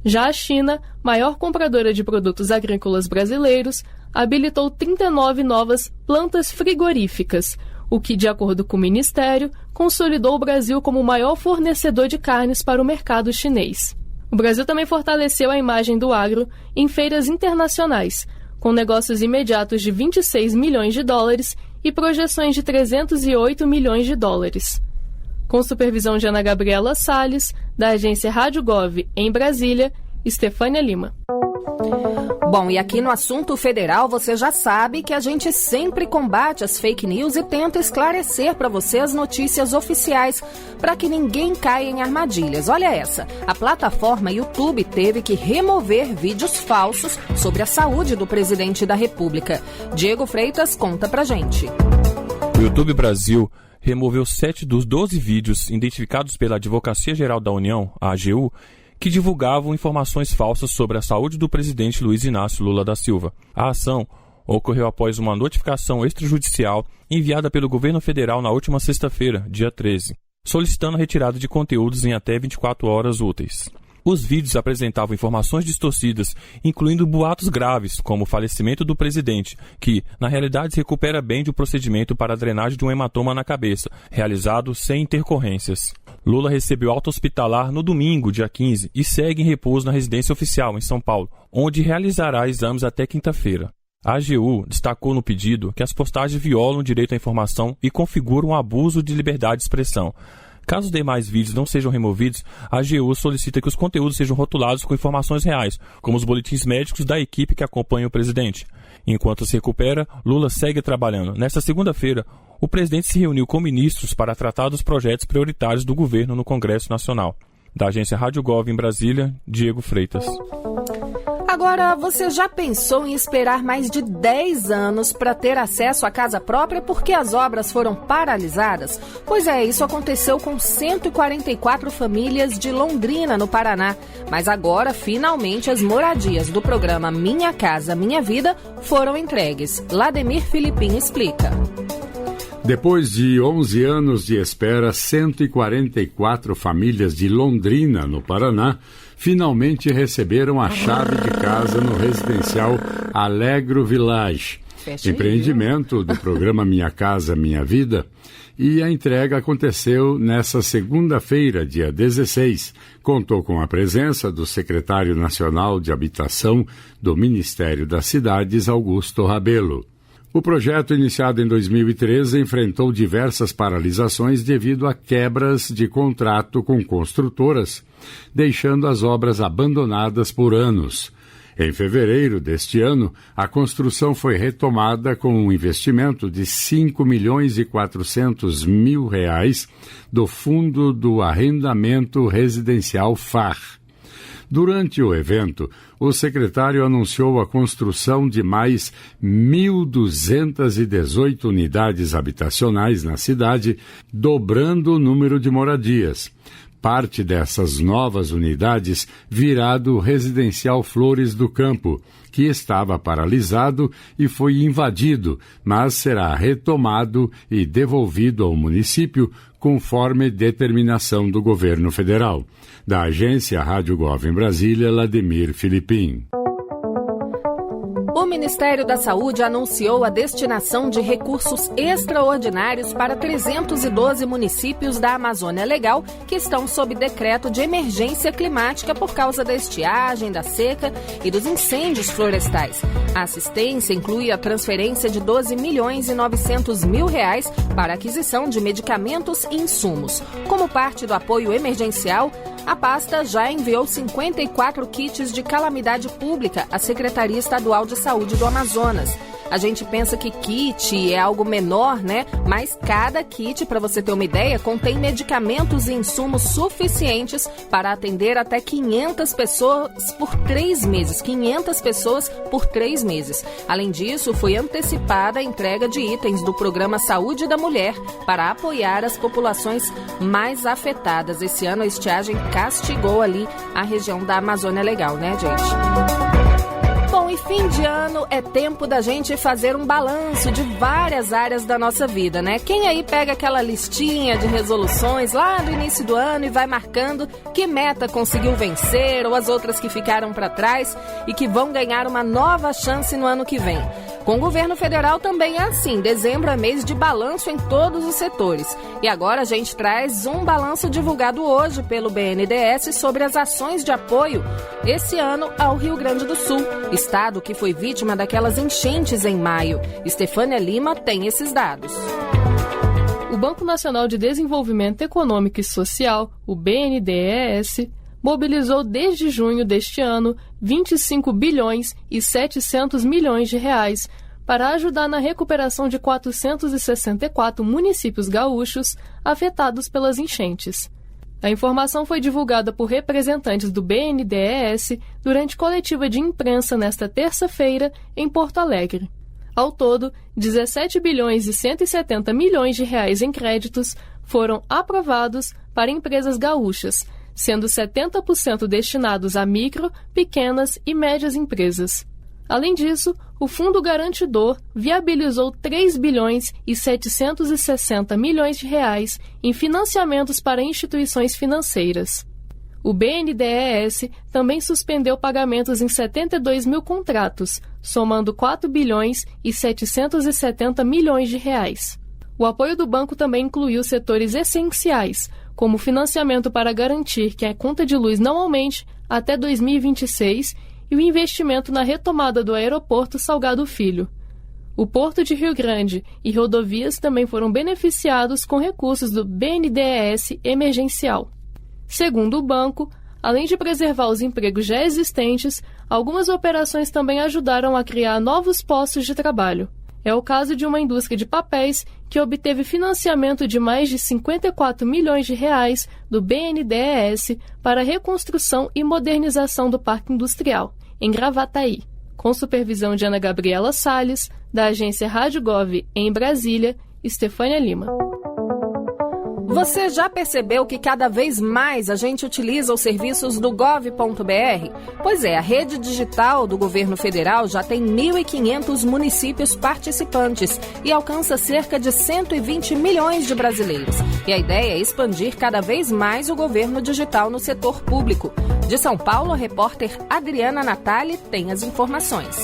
Já a China, maior compradora de produtos agrícolas brasileiros, habilitou 39 novas plantas frigoríficas, o que, de acordo com o Ministério, consolidou o Brasil como o maior fornecedor de carnes para o mercado chinês. O Brasil também fortaleceu a imagem do agro em feiras internacionais, com negócios imediatos de 26 milhões de dólares e projeções de 308 milhões de dólares. Com supervisão de Ana Gabriela Salles, da agência Rádio Gov em Brasília, Estefânia Lima. Bom, e aqui no Assunto Federal você já sabe que a gente sempre combate as fake news e tenta esclarecer para você as notícias oficiais para que ninguém caia em armadilhas. Olha essa, a plataforma YouTube teve que remover vídeos falsos sobre a saúde do presidente da República. Diego Freitas conta pra gente. O YouTube Brasil removeu 7 dos 12 vídeos identificados pela Advocacia Geral da União, a AGU, que divulgavam informações falsas sobre a saúde do presidente Luiz Inácio Lula da Silva. A ação ocorreu após uma notificação extrajudicial enviada pelo governo federal na última sexta-feira, dia 13, solicitando a retirada de conteúdos em até 24 horas úteis. Os vídeos apresentavam informações distorcidas, incluindo boatos graves, como o falecimento do presidente, que, na realidade, se recupera bem de um procedimento para a drenagem de um hematoma na cabeça, realizado sem intercorrências. Lula recebeu alta hospitalar no domingo, dia 15, e segue em repouso na residência oficial, em São Paulo, onde realizará exames até quinta-feira. A AGU destacou no pedido que as postagens violam o direito à informação e configuram um abuso de liberdade de expressão. Caso os demais vídeos não sejam removidos, a AGU solicita que os conteúdos sejam rotulados com informações reais, como os boletins médicos da equipe que acompanha o presidente. Enquanto se recupera, Lula segue trabalhando. Nesta segunda-feira, o presidente se reuniu com ministros para tratar dos projetos prioritários do governo no Congresso Nacional. Da agência Rádio Gov em Brasília, Diego Freitas. Agora, você já pensou em esperar mais de 10 anos para ter acesso à casa própria porque as obras foram paralisadas? Pois é, isso aconteceu com 144 famílias de Londrina, no Paraná. Mas agora, finalmente, as moradias do programa Minha Casa Minha Vida foram entregues. Lademir Filipim explica. Depois de 11 anos de espera, 144 famílias de Londrina, no Paraná, finalmente receberam a chave de casa no residencial Alegro Village, empreendimento do programa Minha Casa Minha Vida, e a entrega aconteceu nesta segunda-feira, dia 16. Contou com a presença do secretário nacional de Habitação do Ministério das Cidades, Augusto Rabelo. O projeto, iniciado em 2013, enfrentou diversas paralisações devido a quebras de contrato com construtoras, deixando as obras abandonadas por anos. Em fevereiro deste ano, a construção foi retomada com um investimento de R$ 5.400.000 do Fundo do Arrendamento Residencial FAR. Durante o evento, o secretário anunciou a construção de mais 1.218 unidades habitacionais na cidade, dobrando o número de moradias. Parte dessas novas unidades virá do residencial Flores do Campo, que estava paralisado e foi invadido, mas será retomado e devolvido ao município conforme determinação do governo federal. Da agência Rádio Gov em Brasília, Lademir Filipim. O Ministério da Saúde anunciou a destinação de recursos extraordinários para 312 municípios da Amazônia Legal que estão sob decreto de emergência climática por causa da estiagem, da seca e dos incêndios florestais. A assistência inclui a transferência de R$ 12.900.000 para aquisição de medicamentos e insumos. Como parte do apoio emergencial, a pasta já enviou 54 kits de calamidade pública à Secretaria Estadual de Saúde do Amazonas. A gente pensa que kit é algo menor, né? Mas cada kit, para você ter uma ideia, contém medicamentos e insumos suficientes para atender até 500 pessoas por 3 meses. 500 pessoas por 3 meses. Além disso, foi antecipada a entrega de itens do Programa Saúde da Mulher para apoiar as populações mais afetadas. Esse ano a estiagem castigou ali a região da Amazônia Legal, né, gente? Bom, e fim de ano é tempo da gente fazer um balanço de várias áreas da nossa vida, né? Quem aí pega aquela listinha de resoluções lá do início do ano e vai marcando que meta conseguiu vencer ou as outras que ficaram para trás e que vão ganhar uma nova chance no ano que vem. Com o governo federal também é assim, dezembro é mês de balanço em todos os setores. E agora a gente traz um balanço divulgado hoje pelo BNDES sobre as ações de apoio esse ano ao Rio Grande do Sul, estado que foi vítima daquelas enchentes em maio. Estefânia Lima tem esses dados. O Banco Nacional de Desenvolvimento Econômico e Social, o BNDES, mobilizou desde junho deste ano 25 bilhões e 700 milhões de reais para ajudar na recuperação de 464 municípios gaúchos afetados pelas enchentes. A informação foi divulgada por representantes do BNDES durante coletiva de imprensa nesta terça-feira em Porto Alegre. Ao todo, 17 bilhões e 170 milhões de reais em créditos foram aprovados para empresas gaúchas, sendo 70% destinados a micro, pequenas e médias empresas. Além disso, o Fundo Garantidor viabilizou 3 bilhões e 760 milhões de reais em financiamentos para instituições financeiras. O BNDES também suspendeu pagamentos em 72 mil contratos, somando 4 bilhões e 770 milhões de reais. O apoio do banco também incluiu setores essenciais, como financiamento para garantir que a conta de luz não aumente até 2026 e o investimento na retomada do aeroporto Salgado Filho. O Porto de Rio Grande e rodovias também foram beneficiados com recursos do BNDES emergencial. Segundo o banco, além de preservar os empregos já existentes, algumas operações também ajudaram a criar novos postos de trabalho. É o caso de uma indústria de papéis que obteve financiamento de mais de 54 milhões de reais do BNDES para a reconstrução e modernização do parque industrial, em Gravataí, com supervisão de Ana Gabriela Salles, da agência Rádio Gov em Brasília, Estefânia Lima. Você já percebeu que cada vez mais a gente utiliza os serviços do gov.br? Pois é, a rede digital do governo federal já tem 1.500 municípios participantes e alcança cerca de 120 milhões de brasileiros. E a ideia é expandir cada vez mais o governo digital no setor público. De São Paulo, a repórter Adriana Natali tem as informações.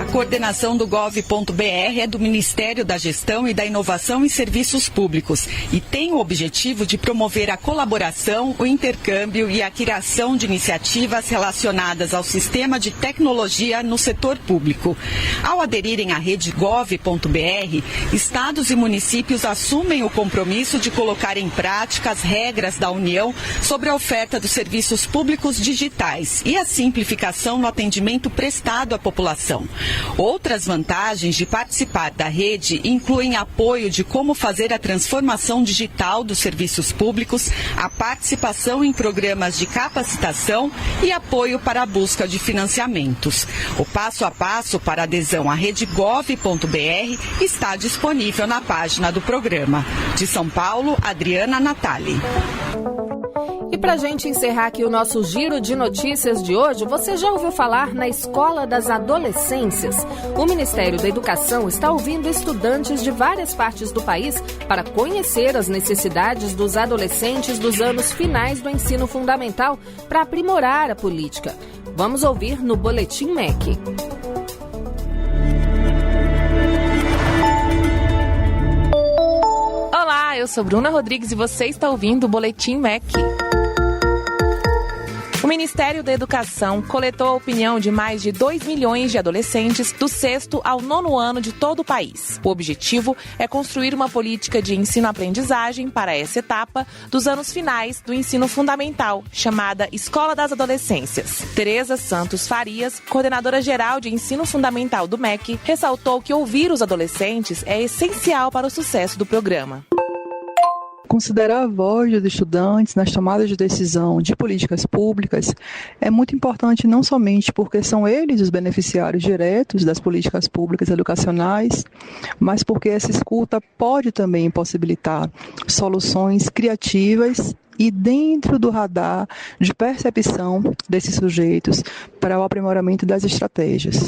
A coordenação do gov.br é do Ministério da Gestão e da Inovação em Serviços Públicos e tem o objetivo de promover a colaboração, o intercâmbio e a criação de iniciativas relacionadas ao sistema de tecnologia no setor público. Ao aderirem à rede gov.br, estados e municípios assumem o compromisso de colocar em prática as regras da União sobre a oferta dos serviços públicos digitais e a simplificação no atendimento prestado à população. Outras vantagens de participar da rede incluem apoio de como fazer a transformação digital dos serviços públicos, a participação em programas de capacitação e apoio para a busca de financiamentos. O passo a passo para adesão à rede gov.br está disponível na página do programa. De São Paulo, Adriana Natali. E para a gente encerrar aqui o nosso giro de notícias de hoje, você já ouviu falar na Escola das Adolescências? O Ministério da Educação está ouvindo estudantes de várias partes do país para conhecer as necessidades dos adolescentes dos anos finais do ensino fundamental para aprimorar a política. Vamos ouvir no Boletim MEC. Olá, eu sou Bruna Rodrigues e você está ouvindo o Boletim MEC. O Ministério da Educação coletou a opinião de mais de 2 milhões de adolescentes do 6º ao 9º ano de todo o país. O objetivo é construir uma política de ensino-aprendizagem para essa etapa dos anos finais do ensino fundamental, chamada Escola das Adolescências. Tereza Santos Farias, coordenadora geral de ensino fundamental do MEC, ressaltou que ouvir os adolescentes é essencial para o sucesso do programa. Considerar a voz dos estudantes nas tomadas de decisão de políticas públicas é muito importante não somente porque são eles os beneficiários diretos das políticas públicas educacionais, mas porque essa escuta pode também possibilitar soluções criativas e dentro do radar de percepção desses sujeitos para o aprimoramento das estratégias.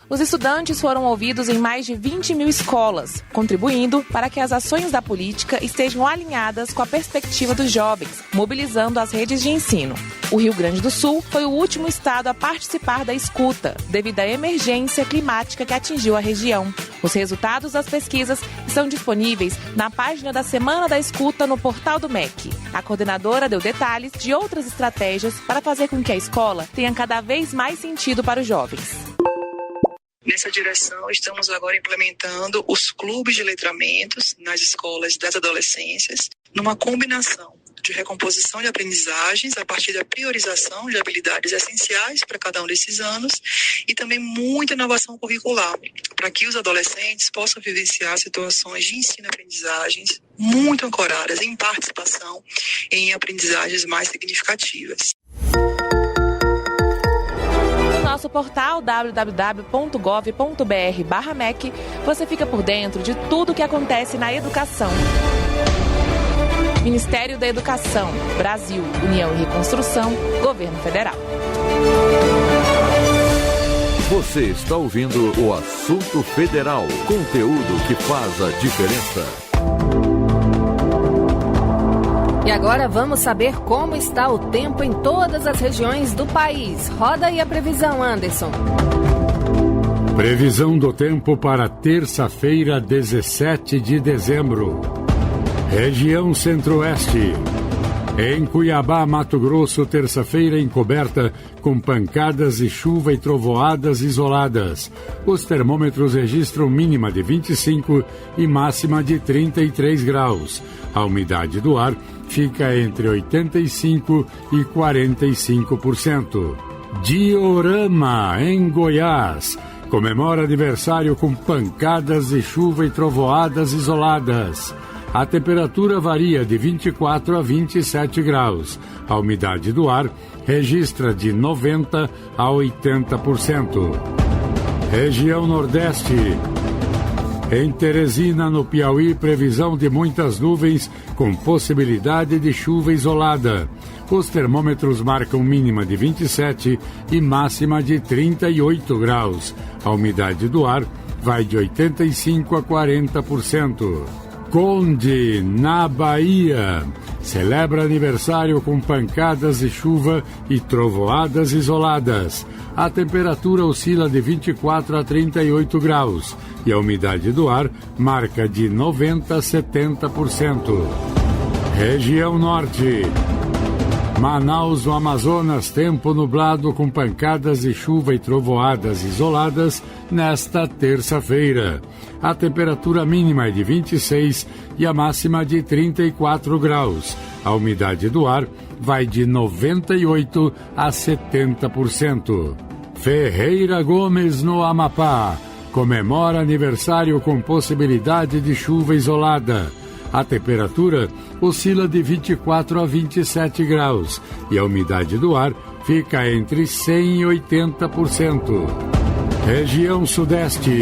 Os estudantes foram ouvidos em mais de 20 mil escolas, contribuindo para que as ações da política estejam alinhadas com a perspectiva dos jovens, mobilizando as redes de ensino. O Rio Grande do Sul foi o último estado a participar da escuta, devido à emergência climática que atingiu a região. Os resultados das pesquisas estão disponíveis na página da Semana da Escuta no portal do MEC. A coordenadora deu detalhes de outras estratégias para fazer com que a escola tenha cada vez mais sentido para os jovens. Nessa direção, estamos agora implementando os clubes de letramentos nas escolas das adolescências, numa combinação de recomposição de aprendizagens a partir da priorização de habilidades essenciais para cada um desses anos e também muita inovação curricular, para que os adolescentes possam vivenciar situações de ensino-aprendizagens muito ancoradas em participação em aprendizagens mais significativas. Nosso portal www.gov.br/MEC, você fica por dentro de tudo o que acontece na educação. Ministério da Educação, Brasil, União e Reconstrução, Governo Federal. Você está ouvindo o Assunto Federal, conteúdo que faz a diferença. E E agora vamos saber como está o tempo em todas as regiões do país. Roda aí a previsão, Anderson. Previsão do tempo para terça-feira, 17 de dezembro. Região Centro-Oeste. Em Cuiabá, Mato Grosso, terça-feira encoberta com pancadas e chuva e trovoadas isoladas. Os termômetros registram mínima de 25 e máxima de 33 graus. A umidade do ar fica entre 85% e 45%. Diorama, em Goiás. Comemora aniversário com pancadas de chuva e trovoadas isoladas. A temperatura varia de 24 a 27 graus. A umidade do ar registra de 90% a 80%. Região Nordeste. Em Teresina, no Piauí, previsão de muitas nuvens com possibilidade de chuva isolada. Os termômetros marcam mínima de 27 e máxima de 38 graus. A umidade do ar vai de 85% a 40%. Conde, na Bahia, celebra aniversário com pancadas de chuva e trovoadas isoladas. A temperatura oscila de 24 a 38 graus e a umidade do ar marca de 90% a 70%. Região Norte. Manaus, no Amazonas, tempo nublado com pancadas de chuva e trovoadas isoladas nesta terça-feira. A temperatura mínima é de 26 e a máxima de 34 graus. A umidade do ar vai de 98% a 70%. Ferreira Gomes, no Amapá, comemora aniversário com possibilidade de chuva isolada. A temperatura oscila de 24 a 27 graus e a umidade do ar fica entre 100% e 80%. Região Sudeste.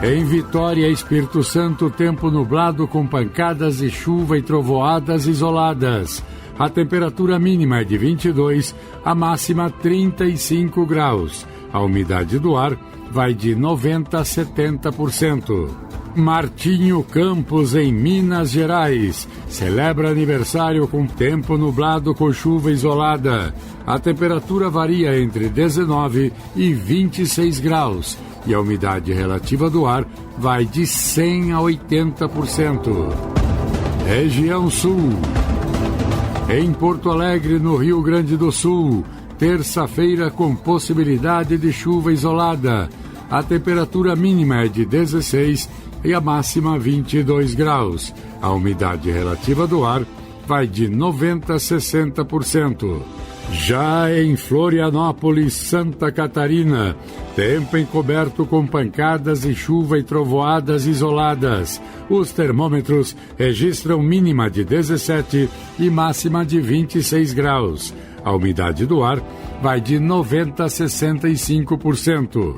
Em Vitória, Espírito Santo, tempo nublado com pancadas de chuva e trovoadas isoladas. A temperatura mínima é de 22, a máxima 35 graus. A umidade do ar vai de 90% a 70%. Martinho Campos, em Minas Gerais, celebra aniversário com tempo nublado com chuva isolada. A temperatura varia entre 19 e 26 graus e a umidade relativa do ar vai de 100% a 80%. Região Sul. Em Porto Alegre, no Rio Grande do Sul, terça-feira com possibilidade de chuva isolada. A temperatura mínima é de 16 e a máxima 22 graus. A umidade relativa do ar vai de 90% a 60%. Já em Florianópolis, Santa Catarina, tempo encoberto com pancadas de chuva e trovoadas isoladas. Os termômetros registram mínima de 17 e máxima de 26 graus. A umidade do ar vai de 90% a 65%.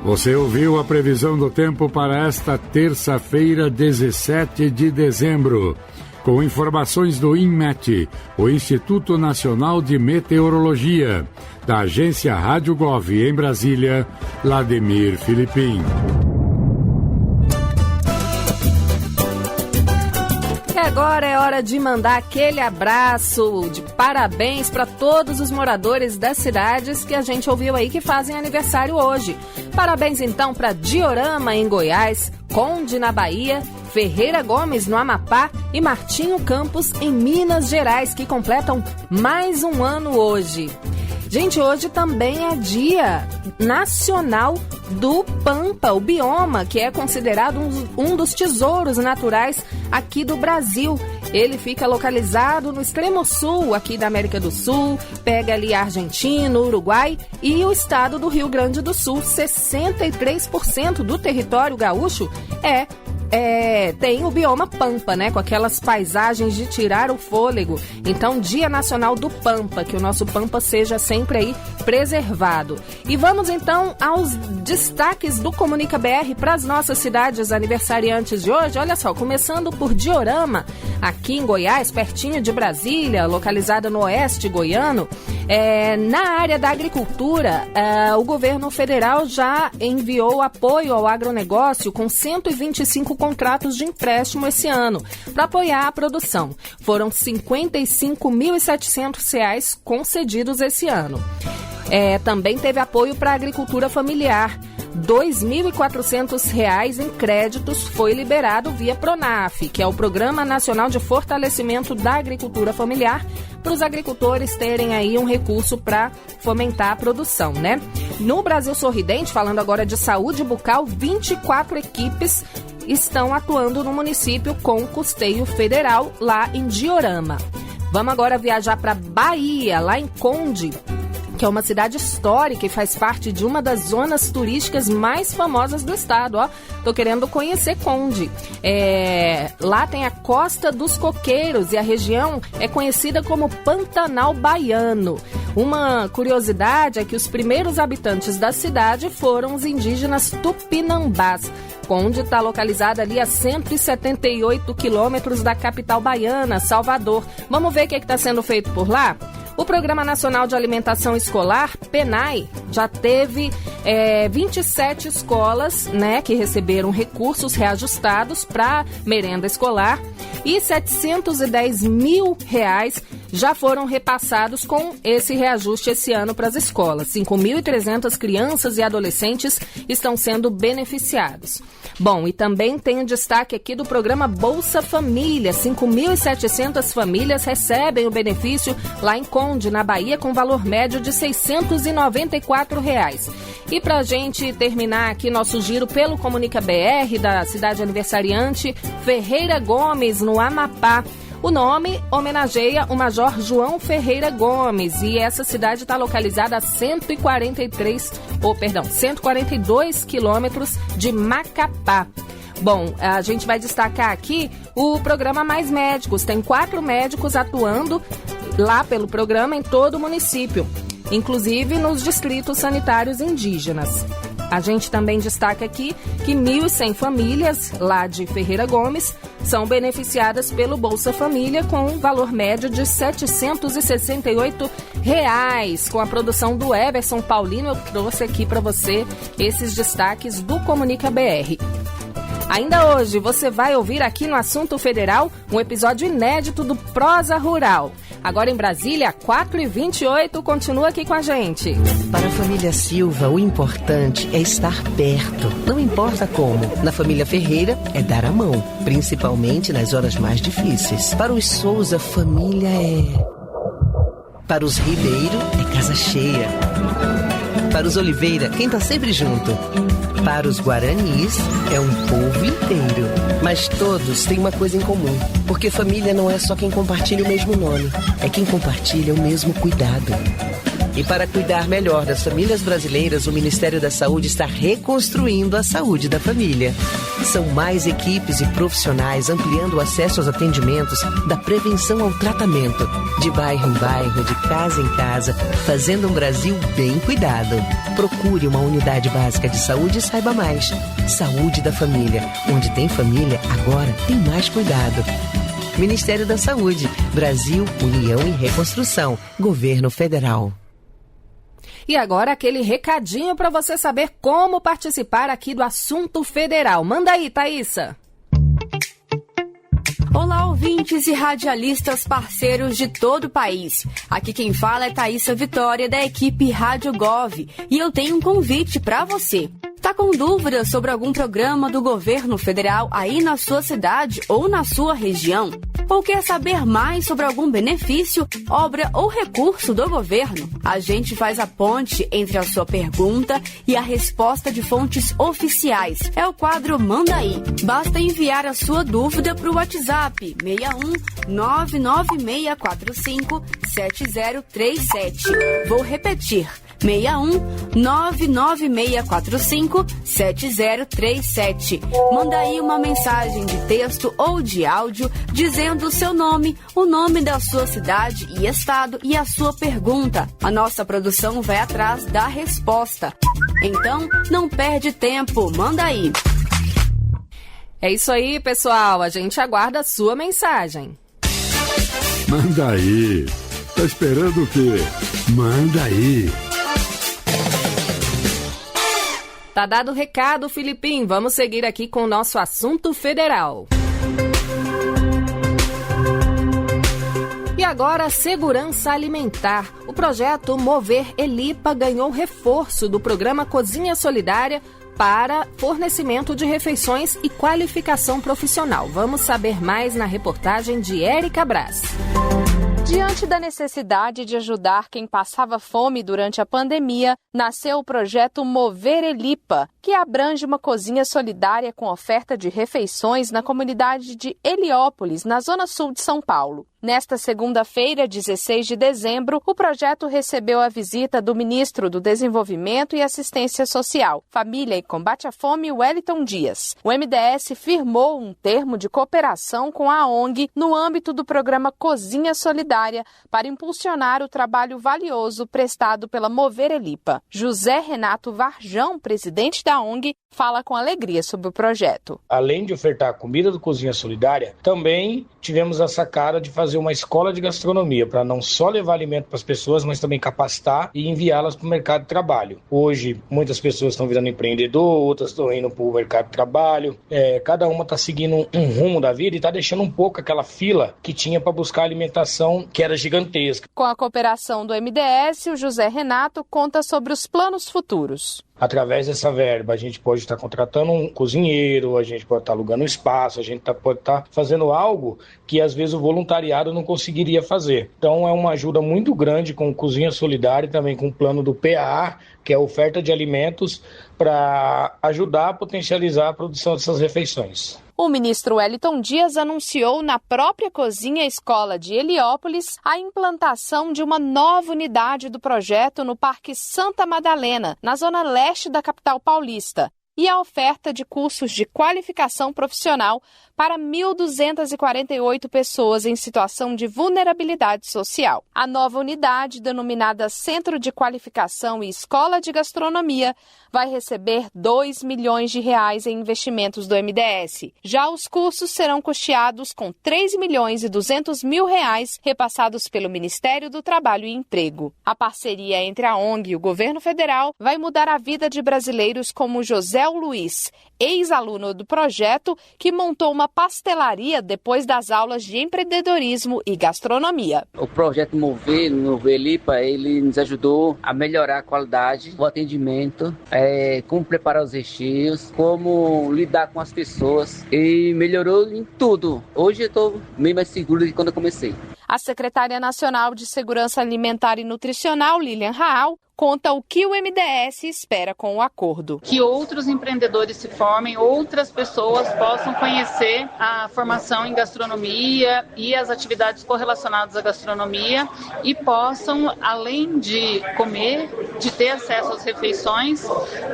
Você ouviu a previsão do tempo para esta terça-feira, 17 de dezembro. Com informações do INMET, o Instituto Nacional de Meteorologia, da agência Rádio Gov em Brasília, Vladimir Filipim. E agora é hora de mandar aquele abraço de parabéns para todos os moradores das cidades que a gente ouviu aí que fazem aniversário hoje. Parabéns então para Diorama, em Goiás, Conde, na Bahia, Ferreira Gomes, no Amapá e Martinho Campos, em Minas Gerais, que completam mais um ano hoje. Gente, hoje também é Dia Nacional do Pampa, o bioma, que é considerado um dos tesouros naturais aqui do Brasil. Ele fica localizado no extremo sul aqui da América do Sul, pega ali a Argentina, o Uruguai e o estado do Rio Grande do Sul. 63% do território gaúcho tem o bioma Pampa, né? Com aquelas paisagens de tirar o fôlego. Então, Dia Nacional do Pampa, que o nosso Pampa seja sempre aí preservado. E vamos então aos destaques do Comunica BR para as nossas cidades aniversariantes de hoje. Olha só, começando por Diorama, aqui em Goiás, pertinho de Brasília, localizada no oeste goiano. Na área da agricultura, o governo federal já enviou apoio ao agronegócio com 125 contratos de empréstimo esse ano para apoiar a produção. Foram R$ 55.700 concedidos esse ano. Também teve apoio para a agricultura familiar. R$ 2.400 em créditos foi liberado via PRONAF, que é o Programa Nacional de Fortalecimento da Agricultura Familiar, para os agricultores terem aí um recurso para fomentar a produção, né? No Brasil Sorridente, falando agora de saúde bucal, 24 equipes estão atuando no município com custeio federal lá em Diorama. Vamos agora viajar para Bahia, lá em Conde, que é uma cidade histórica e faz parte de uma das zonas turísticas mais famosas do estado. Tô querendo conhecer Conde. Lá tem a Costa dos Coqueiros e a região é conhecida como Pantanal Baiano. Uma curiosidade é que os primeiros habitantes da cidade foram os indígenas tupinambás. Conde está localizada ali a 178 quilômetros da capital baiana, Salvador. Vamos ver o que está sendo feito por lá? O Programa Nacional de Alimentação Escolar, PENAE, já teve 27 escolas, né, que receberam recursos reajustados para merenda escolar e R$ 710 mil já foram repassados com esse reajuste esse ano para as escolas. 5.300 crianças e adolescentes estão sendo beneficiados. Bom, e também tem o destaque aqui do programa Bolsa Família. 5.700 famílias recebem o benefício lá em Conde, na Bahia, com valor médio de R$ 694. E para a gente terminar aqui nosso giro pelo Comunica BR da cidade aniversariante, Ferreira Gomes, no Amapá. O nome homenageia o Major João Ferreira Gomes e essa cidade está localizada a 142 quilômetros de Macapá. Bom, a gente vai destacar aqui o programa Mais Médicos. Tem 4 médicos atuando lá pelo programa em todo o município, inclusive nos distritos sanitários indígenas. A gente também destaca aqui que 1.100 famílias lá de Ferreira Gomes são beneficiadas pelo Bolsa Família com um valor médio de R$ 768, com a produção do Everson Paulino. Eu trouxe aqui para você esses destaques do Comunica BR. Ainda hoje você vai ouvir aqui no Assunto Federal um episódio inédito do Prosa Rural. Agora em Brasília, 4h28, continua aqui com a gente. Para a família Silva, o importante é estar perto. Não importa como. Na família Ferreira, é dar a mão, principalmente nas horas mais difíceis. Para os Souza, família é... Para os Ribeiro, é casa cheia. Para os Oliveira, quem tá sempre junto. Para os Guaranis, é um povo inteiro. Mas todos têm uma coisa em comum. Porque família não é só quem compartilha o mesmo nome. É quem compartilha o mesmo cuidado. E para cuidar melhor das famílias brasileiras, o Ministério da Saúde está reconstruindo a saúde da família. São mais equipes e profissionais ampliando o acesso aos atendimentos, da prevenção ao tratamento, de bairro em bairro, de casa em casa, fazendo um Brasil bem cuidado. Procure uma unidade básica de saúde e saiba mais. Saúde da família. Onde tem família, agora tem mais cuidado. Ministério da Saúde. Brasil, União e Reconstrução. Governo Federal. E agora aquele recadinho para você saber como participar aqui do Assunto Federal. Manda aí, Thaísa. Olá, ouvintes e radialistas parceiros de todo o país. Aqui quem fala é Thaísa Vitória, da equipe Rádio Gov. E eu tenho um convite para você. Tá com dúvida sobre algum programa do governo federal aí na sua cidade ou na sua região? Ou quer saber mais sobre algum benefício, obra ou recurso do governo? A gente faz a ponte entre a sua pergunta e a resposta de fontes oficiais. É o quadro Manda Aí. Basta enviar a sua dúvida para o WhatsApp 61 99645 7037. Vou repetir. 61 99645 7037. Manda aí uma mensagem de texto ou de áudio dizendo o seu nome, o nome da sua cidade e estado e a sua pergunta. A nossa produção vai atrás da resposta. Então, não perde tempo, manda aí. É isso aí, pessoal. A gente aguarda a sua mensagem. Manda aí. Tá esperando o quê? Manda aí. Tá dado o recado, Filipim. Vamos seguir aqui com o nosso assunto federal. E agora, segurança alimentar. O projeto Mover Elipa ganhou reforço do programa Cozinha Solidária para fornecimento de refeições e qualificação profissional. Vamos saber mais na reportagem de Érica Braz. Diante da necessidade de ajudar quem passava fome durante a pandemia, nasceu o projeto Mover Elipa, que abrange uma cozinha solidária com oferta de refeições na comunidade de Heliópolis, na zona sul de São Paulo. Nesta segunda-feira, 16 de dezembro, o projeto recebeu a visita do ministro do Desenvolvimento e Assistência Social, Família e Combate à Fome, Wellington Dias. O MDS firmou um termo de cooperação com a ONG no âmbito do programa Cozinha Solidária para impulsionar o trabalho valioso prestado pela Mover Elipa. José Renato Varjão, presidente da ONG, fala com alegria sobre o projeto. Além de ofertar a comida do Cozinha Solidária, também tivemos a sacada de fazer uma escola de gastronomia para não só levar alimento para as pessoas, mas também capacitar e enviá-las para o mercado de trabalho. Hoje, muitas pessoas estão virando empreendedor, outras estão indo para o mercado de trabalho. Cada uma está seguindo um rumo da vida e está deixando um pouco aquela fila que tinha para buscar alimentação, que era gigantesca. Com a cooperação do MDS, o José Renato conta sobre os planos futuros. Através dessa verba, a gente pode estar contratando um cozinheiro, a gente pode estar alugando um espaço, a gente pode estar fazendo algo que às vezes o voluntariado não conseguiria fazer. Então é uma ajuda muito grande com o Cozinha Solidária e também com o plano do PAA, que é a oferta de alimentos, para ajudar a potencializar a produção dessas refeições. O ministro Wellington Dias anunciou na própria Cozinha Escola de Heliópolis a implantação de uma nova unidade do projeto no Parque Santa Madalena, na zona leste da capital paulista, e a oferta de cursos de qualificação profissional para 1.248 pessoas em situação de vulnerabilidade social. A nova unidade, denominada Centro de Qualificação e Escola de Gastronomia, vai receber R$2 milhões em investimentos do MDS. Já os cursos serão custeados com R$3.200.000 repassados pelo Ministério do Trabalho e Emprego. A parceria entre a ONG e o governo federal vai mudar a vida de brasileiros como José Luiz, ex-aluno do projeto, que montou uma pastelaria depois das aulas de empreendedorismo e gastronomia. O projeto Mover Elipa, ele nos ajudou a melhorar a qualidade do atendimento, como preparar os recheios, como lidar com as pessoas, e melhorou em tudo. Hoje eu estou bem mais seguro do que quando eu comecei. A secretária nacional de Segurança Alimentar e Nutricional, Lilian Raal, conta o que o MDS espera com o acordo. Que outros empreendedores se formem, outras pessoas possam conhecer a formação em gastronomia e as atividades correlacionadas à gastronomia e possam, além de comer, de ter acesso às refeições,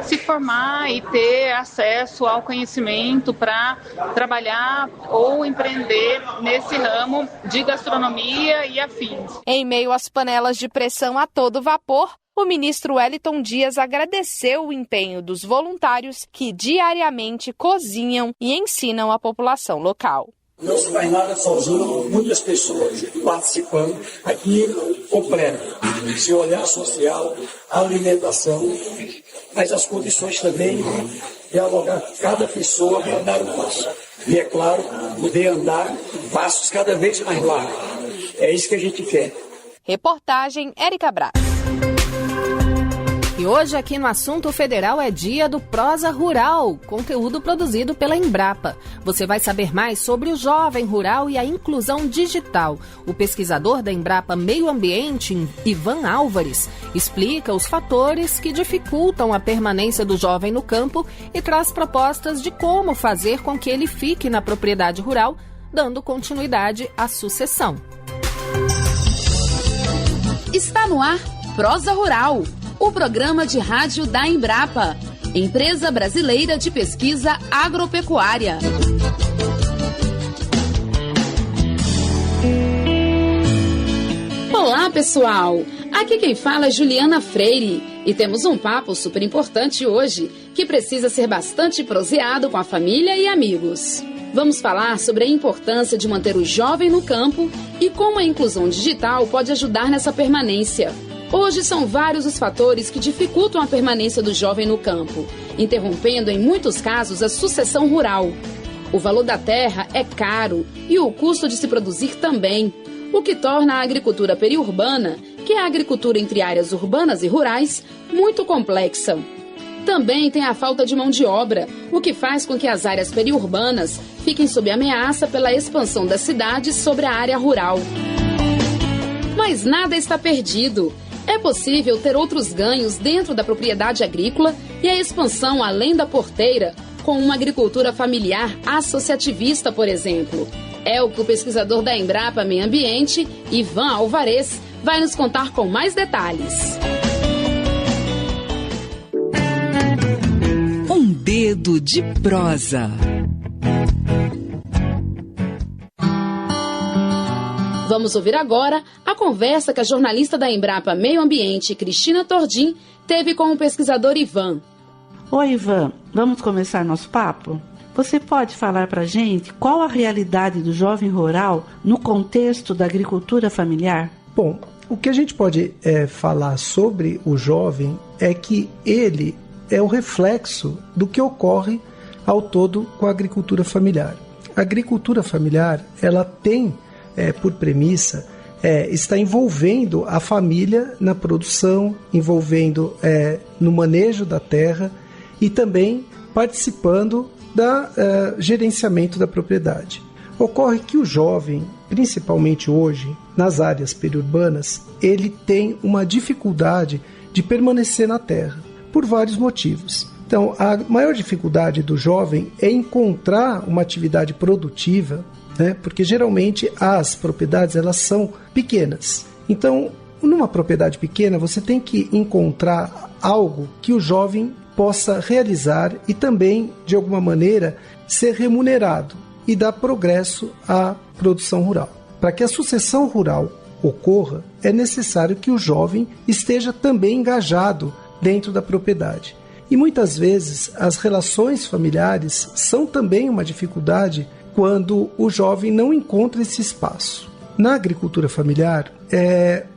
se formar e ter acesso ao conhecimento para trabalhar ou empreender nesse ramo de gastronomia e afins. Em meio às panelas de pressão a todo vapor, o ministro Wellington Dias agradeceu o empenho dos voluntários que diariamente cozinham e ensinam a população local. Não se faz nada sozinho, muitas pessoas participando aqui completo. Se olhar social, a alimentação, mas as condições também, dialogar cada pessoa para dar um passo. E é claro, poder andar passos cada vez mais largos. É isso que a gente quer. Reportagem Érica Braz. E hoje aqui no Assunto Federal é dia do Prosa Rural, conteúdo produzido pela Embrapa. Você vai saber mais sobre o jovem rural e a inclusão digital. O pesquisador da Embrapa Meio Ambiente, Ivan Álvares, explica os fatores que dificultam a permanência do jovem no campo e traz propostas de como fazer com que ele fique na propriedade rural, dando continuidade à sucessão. Está no ar Prosa Rural, o programa de rádio da Embrapa, Empresa Brasileira de Pesquisa Agropecuária. Olá, pessoal! Aqui quem fala é Juliana Freire e temos um papo super importante hoje, que precisa ser bastante proseado com a família e amigos. Vamos falar sobre a importância de manter o jovem no campo e como a inclusão digital pode ajudar nessa permanência. Hoje são vários os fatores que dificultam a permanência do jovem no campo. interrompendo em muitos casos a sucessão rural. O valor da terra é caro e o custo de se produzir também, o que torna a agricultura periurbana, que é a agricultura entre áreas urbanas e rurais, muito complexa. Também tem a falta de mão de obra, o que faz com que as áreas periurbanas fiquem sob ameaça pela expansão das cidades sobre a área rural. Mas nada está perdido. É possível ter outros ganhos dentro da propriedade agrícola e a expansão além da porteira, com uma agricultura familiar associativista, por exemplo. É o que o pesquisador da Embrapa Meio Ambiente, Ivan Alvarez, vai nos contar com mais detalhes. Um dedo de prosa. Vamos ouvir agora a conversa que a jornalista da Embrapa Meio Ambiente, Cristina Tordim, teve com o pesquisador Ivan. Oi, Ivan, vamos começar nosso papo? Você pode falar para a gente qual a realidade do jovem rural no contexto da agricultura familiar? Bom, o que a gente pode falar sobre o jovem é que ele é o reflexo do que ocorre ao todo com a agricultura familiar. A agricultura familiar, ela tem por premissa, está envolvendo a família na produção, envolvendo no manejo da terra e também participando do gerenciamento da propriedade. Ocorre que o jovem, principalmente hoje, nas áreas periurbanas, ele tem uma dificuldade de permanecer na terra, por vários motivos. Então, a maior dificuldade do jovem é encontrar uma atividade produtiva, porque geralmente as propriedades elas são pequenas. Então, numa propriedade pequena, você tem que encontrar algo que o jovem possa realizar e também, de alguma maneira, ser remunerado e dar progresso à produção rural. Para que a sucessão rural ocorra, é necessário que o jovem esteja também engajado dentro da propriedade. E muitas vezes as relações familiares são também uma dificuldade quando o jovem não encontra esse espaço. Na agricultura familiar,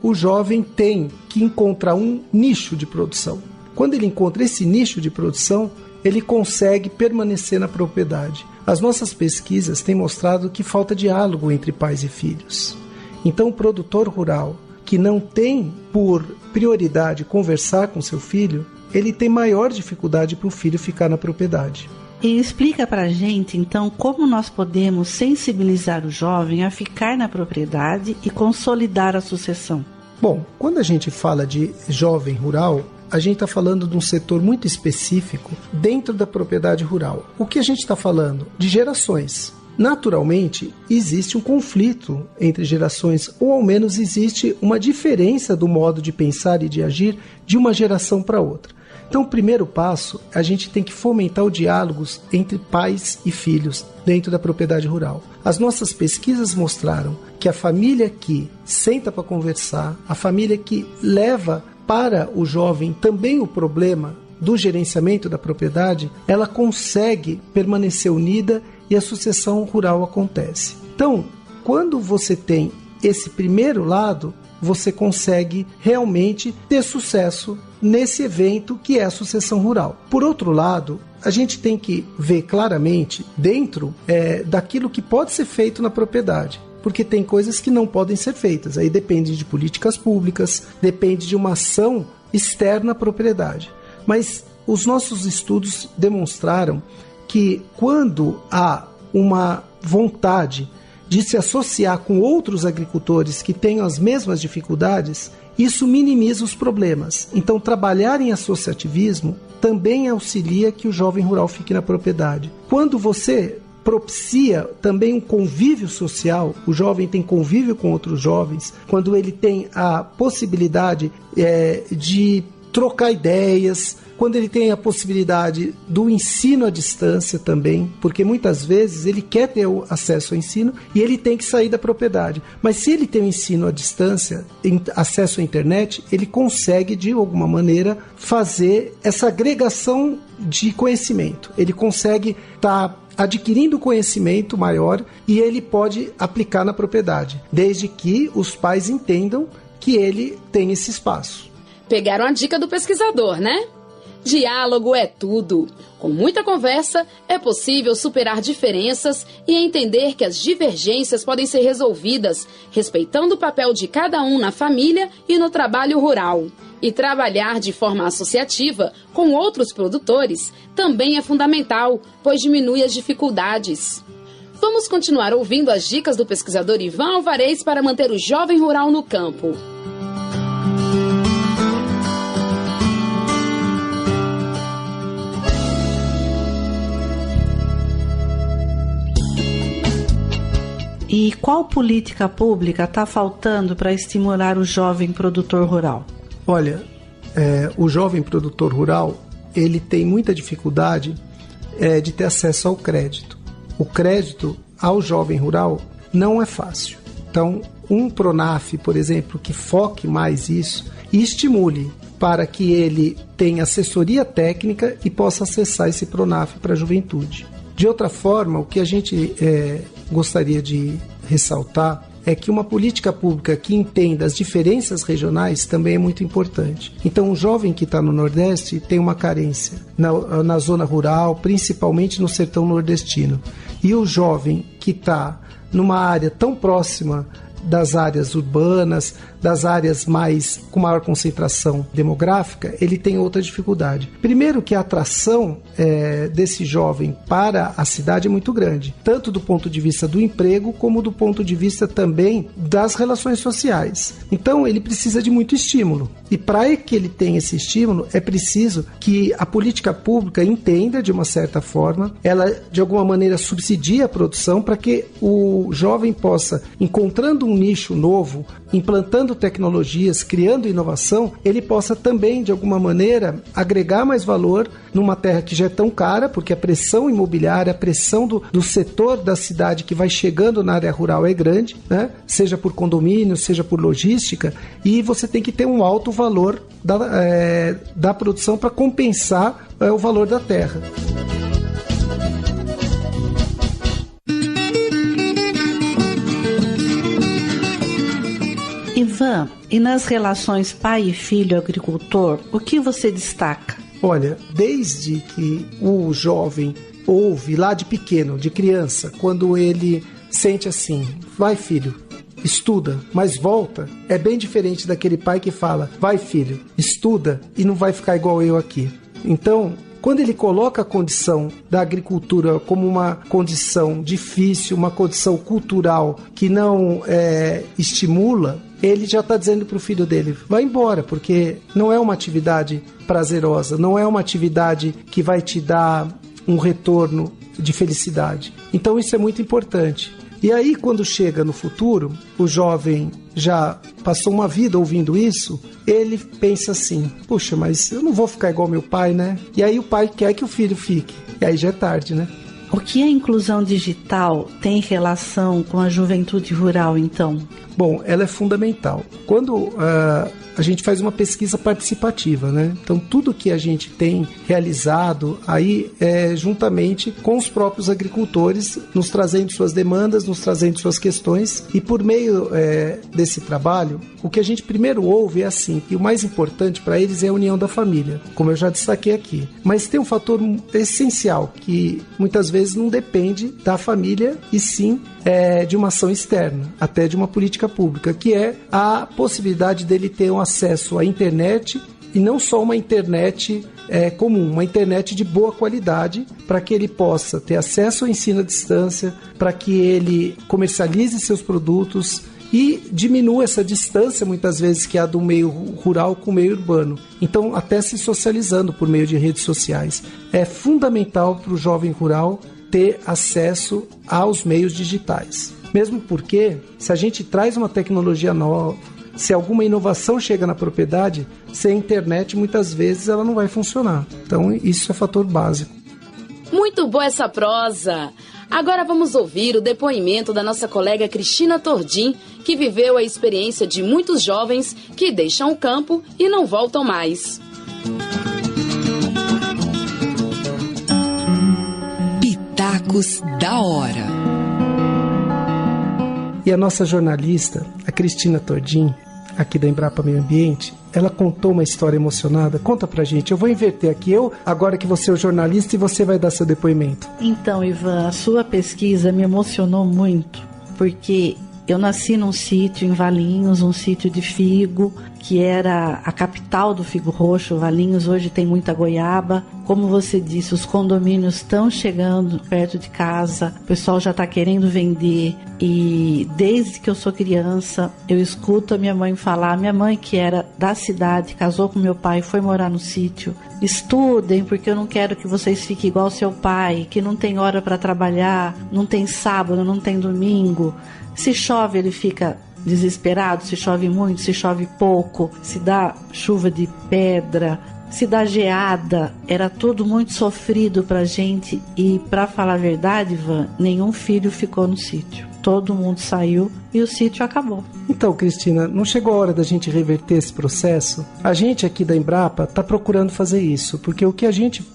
o jovem tem que encontrar um nicho de produção. Quando ele encontra esse nicho de produção, ele consegue permanecer na propriedade. As nossas pesquisas têm mostrado que falta diálogo entre pais e filhos. Então, o produtor rural que não tem por prioridade conversar com seu filho, ele tem maior dificuldade para o filho ficar na propriedade. E explica para a gente, então, como nós podemos sensibilizar o jovem a ficar na propriedade e consolidar a sucessão. Bom, quando a gente fala de jovem rural, a gente está falando de um setor muito específico dentro da propriedade rural. O que a gente está falando? De gerações. Naturalmente, existe um conflito entre gerações, ou ao menos existe uma diferença do modo de pensar e de agir de uma geração para outra. Então, o primeiro passo, a gente tem que fomentar o diálogo entre pais e filhos dentro da propriedade rural. As nossas pesquisas mostraram que a família que senta para conversar, a família que leva para o jovem também o problema do gerenciamento da propriedade, ela consegue permanecer unida e a sucessão rural acontece. Então, quando você tem esse primeiro lado, você consegue realmente ter sucesso nesse evento que é a sucessão rural. Por outro lado, a gente tem que ver claramente dentro daquilo que pode ser feito na propriedade, porque tem coisas que não podem ser feitas. Aí depende de políticas públicas, depende de uma ação externa à propriedade. Mas os nossos estudos demonstraram que quando há uma vontade de se associar com outros agricultores que tenham as mesmas dificuldades, isso minimiza os problemas. Então, trabalhar em associativismo também auxilia que o jovem rural fique na propriedade. Quando você propicia também um convívio social, o jovem tem convívio com outros jovens, quando ele tem a possibilidade de trocar ideias, quando ele tem a possibilidade do ensino à distância também, porque muitas vezes ele quer ter o acesso ao ensino e ele tem que sair da propriedade. Mas se ele tem o ensino à distância, acesso à internet, ele consegue de alguma maneira fazer essa agregação de conhecimento. Ele consegue estar adquirindo conhecimento maior e ele pode aplicar na propriedade, desde que os pais entendam que ele tem esse espaço. Pegaram a dica do pesquisador, né? Diálogo é tudo. Com muita conversa, é possível superar diferenças e entender que as divergências podem ser resolvidas, respeitando o papel de cada um na família e no trabalho rural. E trabalhar de forma associativa com outros produtores também é fundamental, pois diminui as dificuldades. Vamos continuar ouvindo as dicas do pesquisador Ivan Alvarez para manter o jovem rural no campo. E qual política pública está faltando para estimular o jovem produtor rural? Olha, o jovem produtor rural, ele tem muita dificuldade de ter acesso ao crédito. O crédito ao jovem rural não é fácil. Então, um Pronaf, por exemplo, que foque mais isso e estimule para que ele tenha assessoria técnica e possa acessar esse Pronaf para a juventude. De outra forma, o que a gente gostaria de ressaltar é que uma política pública que entenda as diferenças regionais também é muito importante. Então, o jovem que está no Nordeste tem uma carência na zona rural, principalmente no sertão nordestino. E o jovem que está numa área tão próxima das áreas urbanas, das áreas com maior concentração demográfica, ele tem outra dificuldade. Primeiro que a atração desse jovem para a cidade é muito grande, tanto do ponto de vista do emprego, como do ponto de vista também das relações sociais. Então ele precisa de muito estímulo. E para que ele tenha esse estímulo, é preciso que a política pública entenda de uma certa forma, ela de alguma maneira subsidie a produção para que o jovem possa, encontrando um nicho novo, implantando tecnologias, criando inovação, ele possa também, de alguma maneira, agregar mais valor numa terra que já é tão cara, porque a pressão imobiliária, a pressão do setor da cidade que vai chegando na área rural é grande, né? Seja por condomínio, seja por logística, e você tem que ter um alto valor da produção para compensar o valor da terra. Ivan, e nas relações pai e filho agricultor, o que você destaca? Olha, desde que o jovem ouve lá de pequeno, de criança, quando ele sente assim, vai filho, estuda, mas volta, é bem diferente daquele pai que fala, vai filho, estuda e não vai ficar igual eu aqui. Então, quando ele coloca a condição da agricultura como uma condição difícil, uma condição cultural que não estimula, ele já está dizendo para o filho dele, vai embora, porque não é uma atividade prazerosa, não é uma atividade que vai te dar um retorno de felicidade. Então isso é muito importante. E aí, quando chega no futuro, o jovem já passou uma vida ouvindo isso, ele pensa assim, puxa, mas eu não vou ficar igual meu pai, né? E aí o pai quer que o filho fique. E aí já é tarde, né? O que a inclusão digital tem relação com a juventude rural, então? Bom, ela é fundamental. Quando a gente faz uma pesquisa participativa, né? Então, tudo que a gente tem realizado aí é juntamente com os próprios agricultores, nos trazendo suas demandas, nos trazendo suas questões, e por meio desse trabalho, o que a gente primeiro ouve é assim, que o mais importante para eles é a união da família, como eu já destaquei aqui. Mas tem um fator essencial, que muitas vezes não depende da família, e sim de uma ação externa, até de uma política pública, que é a possibilidade dele ter um acesso à internet, e não só uma internet comum, uma internet de boa qualidade, para que ele possa ter acesso ao ensino à distância, para que ele comercialize seus produtos e diminua essa distância, muitas vezes, que há do meio rural com o meio urbano. Então, até se socializando por meio de redes sociais. É fundamental para o jovem rural ter acesso aos meios digitais. Mesmo porque, se a gente traz uma tecnologia nova, se alguma inovação chega na propriedade, sem internet, muitas vezes ela não vai funcionar. Então, isso é fator básico. Muito boa essa prosa! Agora vamos ouvir o depoimento da nossa colega Cristina Tordim, que viveu a experiência de muitos jovens que deixam o campo e não voltam mais. Pitacos da Hora. E a nossa jornalista, a Cristina Tordim, aqui da Embrapa Meio Ambiente, ela contou uma história emocionada? Conta pra gente. Eu vou inverter aqui. Agora que você é o jornalista, e você vai dar seu depoimento. Então, Ivan, a sua pesquisa me emocionou muito, porque eu nasci num sítio em Valinhos, um sítio de figo, que era a capital do figo roxo. Valinhos hoje tem muita goiaba. Como você disse, os condomínios estão chegando perto de casa, o pessoal já está querendo vender. E desde que eu sou criança, eu escuto a minha mãe falar. Minha mãe, que era da cidade, casou com meu pai, foi morar no sítio. Estudem, porque eu não quero que vocês fiquem igual seu pai, que não tem hora para trabalhar, não tem sábado, não tem domingo. Se chove, ele fica desesperado, se chove muito, se chove pouco, se dá chuva de pedra, se dá geada. Era tudo muito sofrido pra gente e, pra falar a verdade, Ivan, nenhum filho ficou no sítio. Todo mundo saiu e o sítio acabou. Então, Cristina, não chegou a hora da gente reverter esse processo? A gente aqui da Embrapa está procurando fazer isso, porque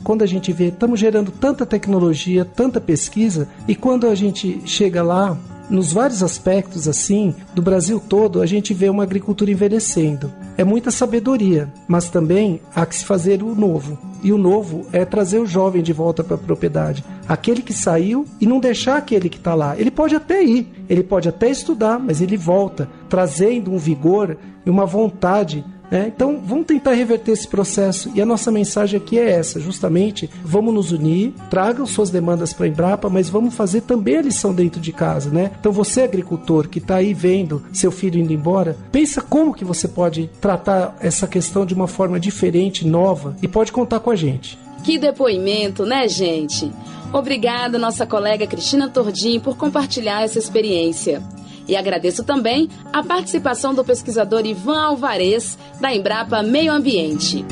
quando a gente vê, estamos gerando tanta tecnologia, tanta pesquisa, e quando a gente chega lá, nos vários aspectos assim, do Brasil todo, a gente vê uma agricultura envelhecendo. É muita sabedoria, mas também há que se fazer o novo. E o novo é trazer o jovem de volta para a propriedade. Aquele que saiu e não deixar aquele que está lá. Ele pode até ir, ele pode até estudar, mas ele volta, trazendo um vigor e uma vontade. Então vamos tentar reverter esse processo, e a nossa mensagem aqui é essa, justamente: vamos nos unir, tragam suas demandas para a Embrapa, mas vamos fazer também a lição dentro de casa, Então você, agricultor, que está aí vendo seu filho indo embora, pensa como que você pode tratar essa questão de uma forma diferente, nova, e pode contar com a gente. Que depoimento, né, gente? Obrigada, nossa colega Cristina Tordim, por compartilhar essa experiência. E agradeço também a participação do pesquisador Ivan Alvarez, da Embrapa Meio Ambiente.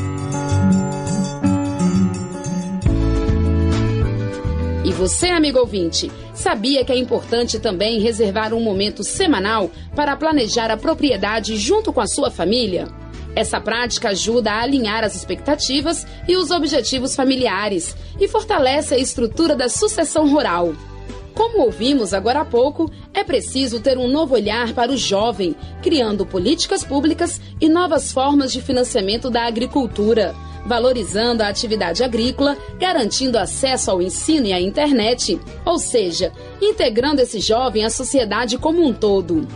E você, amigo ouvinte, sabia que é importante também reservar um momento semanal para planejar a propriedade junto com a sua família? Essa prática ajuda a alinhar as expectativas e os objetivos familiares e fortalece a estrutura da sucessão rural. Como ouvimos agora há pouco, é preciso ter um novo olhar para o jovem, criando políticas públicas e novas formas de financiamento da agricultura, valorizando a atividade agrícola, garantindo acesso ao ensino e à internet, ou seja, integrando esse jovem à sociedade como um todo.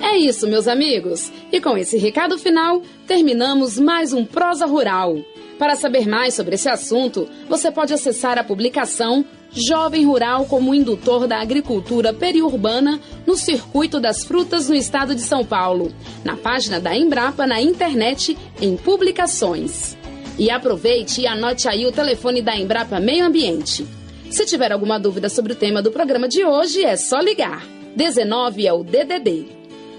É isso, meus amigos. E com esse recado final, terminamos mais um Prosa Rural. Para saber mais sobre esse assunto, você pode acessar a publicação Jovem Rural como Indutor da Agricultura Periurbana no Circuito das Frutas no Estado de São Paulo, na página da Embrapa na internet em publicações. E aproveite e anote aí o telefone da Embrapa Meio Ambiente. Se tiver alguma dúvida sobre o tema do programa de hoje, é só ligar. 19 é o DDD.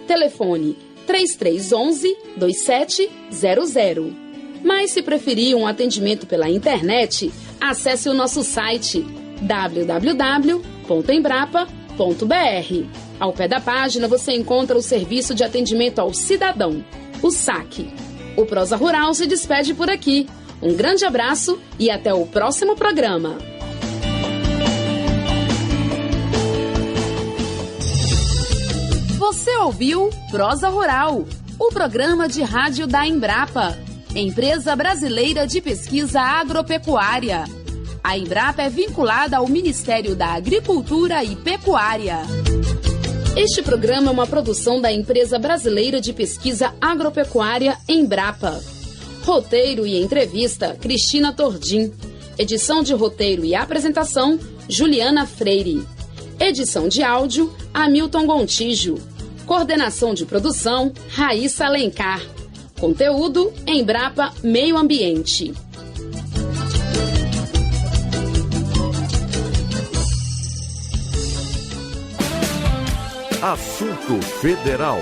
Telefone 3311-2700. Mas se preferir um atendimento pela internet, acesse o nosso site www.embrapa.br. Ao pé da página você encontra o Serviço de Atendimento ao Cidadão, o SAC. O Prosa Rural se despede por aqui. Um grande abraço e até o próximo programa. Você ouviu Prosa Rural, o programa de rádio da Embrapa, Empresa Brasileira de Pesquisa Agropecuária. A Embrapa é vinculada ao Ministério da Agricultura e Pecuária. Este programa é uma produção da Empresa Brasileira de Pesquisa Agropecuária, Embrapa. Roteiro e entrevista, Cristina Tordim. Edição de roteiro e apresentação, Juliana Freire. Edição de áudio, Hamilton Gontijo. Coordenação de produção, Raíssa Alencar. Conteúdo, Embrapa Meio Ambiente. Assunto Federal.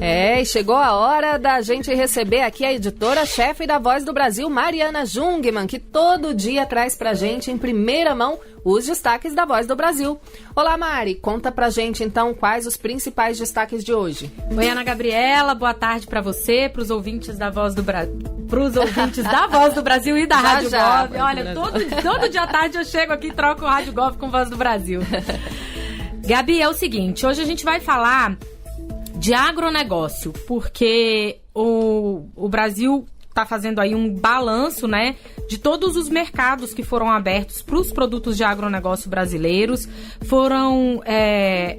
E chegou a hora da gente receber aqui a editora-chefe da Voz do Brasil, Mariana Jungmann, que todo dia traz pra gente em primeira mão os destaques da Voz do Brasil. Olá, Mari, conta pra gente então quais os principais destaques de hoje. Oi, Ana Gabriela, boa tarde pra você, pros ouvintes da Voz do Brasil. pros ouvintes da Voz do Brasil e da Rádio Gov. Olha, né? todo dia à tarde eu chego aqui e troco o Rádio Gov com Voz do Brasil. Gabi, é o seguinte, hoje a gente vai falar de agronegócio, porque o Brasil está fazendo aí um balanço, né, de todos os mercados que foram abertos para os produtos de agronegócio brasileiros. Foram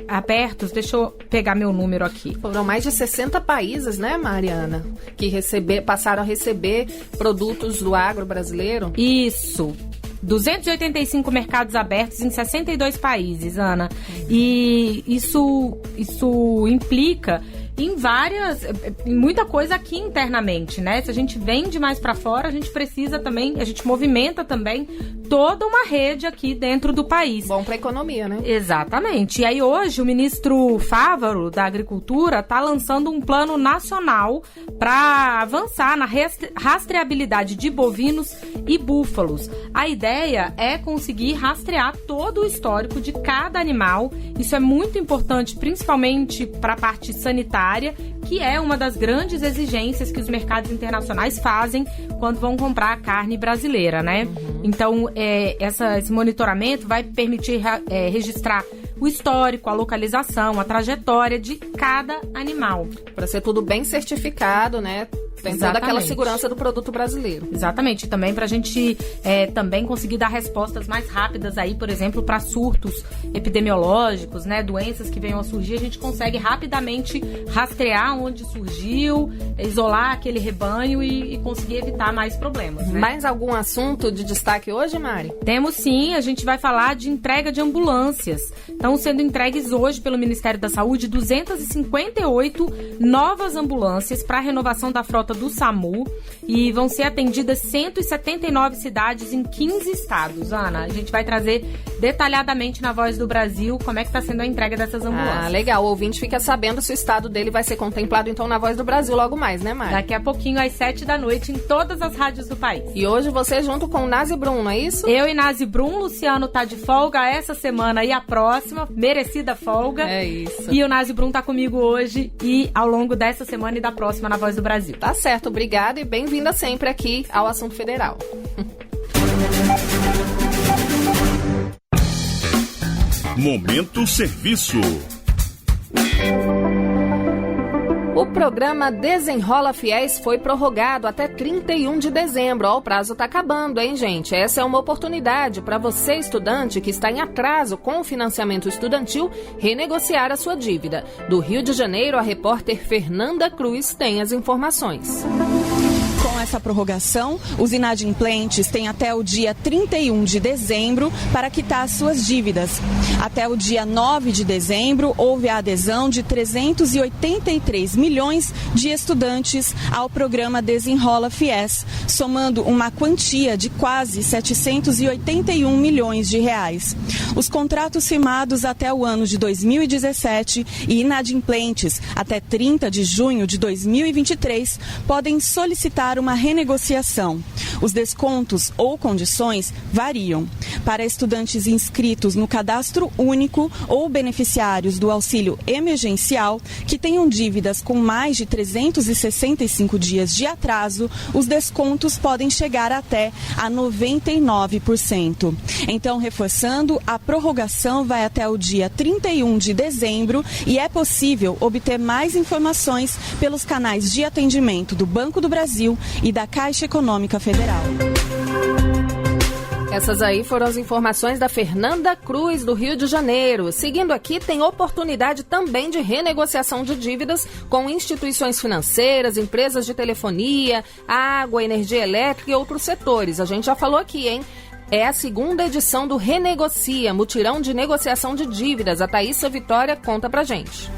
abertos, deixa eu pegar meu número aqui. Foram mais de 60 países, né, Mariana, que passaram a receber produtos do agro brasileiro? Isso. 285 mercados abertos em 62 países, Ana. E isso implica em muita coisa aqui internamente, né? Se a gente vende mais para fora, a gente movimenta também toda uma rede aqui dentro do país. Bom para a economia, né? Exatamente. E aí hoje o ministro Fávaro da Agricultura está lançando um plano nacional para avançar na rastreabilidade de bovinos e búfalos. A ideia é conseguir rastrear todo o histórico de cada animal. Isso é muito importante, principalmente para a parte sanitária, que é uma das grandes exigências que os mercados internacionais fazem quando vão comprar a carne brasileira, né? Então, esse monitoramento vai permitir registrar o histórico, a localização, a trajetória de cada animal. Para ser tudo bem certificado, né? Tem toda aquela segurança do produto brasileiro. Exatamente. Também para a gente também conseguir dar respostas mais rápidas aí, por exemplo, para surtos epidemiológicos, né? Doenças que venham a surgir, a gente consegue rapidamente rastrear onde surgiu, isolar aquele rebanho e conseguir evitar mais problemas, né? Mais algum assunto de destaque hoje, Mari? Temos sim, a gente vai falar de entrega de ambulâncias. Estão sendo entregues hoje pelo Ministério da Saúde 258 novas ambulâncias para a renovação da frota do SAMU e vão ser atendidas 179 cidades em 15 estados. Ana, a gente vai trazer detalhadamente na Voz do Brasil como é que está sendo a entrega dessas ambulâncias. Ah, legal. O ouvinte fica sabendo se o estado dele vai ser contemplado então na Voz do Brasil logo mais, né, Mari? Daqui a pouquinho, às 7 da noite, em todas as rádios do país. E hoje você junto com o Nazi Brum, não é isso? Eu e Nazi Brum, Luciano tá de folga essa semana e a próxima, merecida folga. É isso. E o Nazi Brum tá comigo hoje e ao longo dessa semana e da próxima na Voz do Brasil. Tá certo, obrigada e bem-vinda sempre aqui ao Assunto Federal. Momento Serviço. O programa Desenrola Fiéis foi prorrogado até 31 de dezembro. Ó, o prazo está acabando, hein, gente? Essa é uma oportunidade para você, estudante, que está em atraso com o financiamento estudantil, renegociar a sua dívida. Do Rio de Janeiro, a repórter Fernanda Cruz tem as informações. Com essa prorrogação, os inadimplentes têm até o dia 31 de dezembro para quitar suas dívidas. Até o dia 9 de dezembro, houve a adesão de 383 milhões de estudantes ao programa Desenrola Fiéis, somando uma quantia de quase 781 milhões de reais. Os contratos firmados até o ano de 2017 e inadimplentes até 30 de junho de 2023 podem solicitar uma renegociação. Os descontos ou condições variam. Para estudantes inscritos no Cadastro Único ou beneficiários do auxílio emergencial que tenham dívidas com mais de 365 dias de atraso, os descontos podem chegar até a 99%. Então, reforçando, a prorrogação vai até o dia 31 de dezembro e é possível obter mais informações pelos canais de atendimento do Banco do Brasil e da Caixa Econômica Federal. Essas aí foram as informações da Fernanda Cruz, do Rio de Janeiro. Seguindo aqui, tem oportunidade também de renegociação de dívidas com instituições financeiras, empresas de telefonia, água, energia elétrica e outros setores. A gente já falou aqui, hein? É a segunda edição do Renegocia, mutirão de negociação de dívidas. A Thaísa Vitória conta pra gente.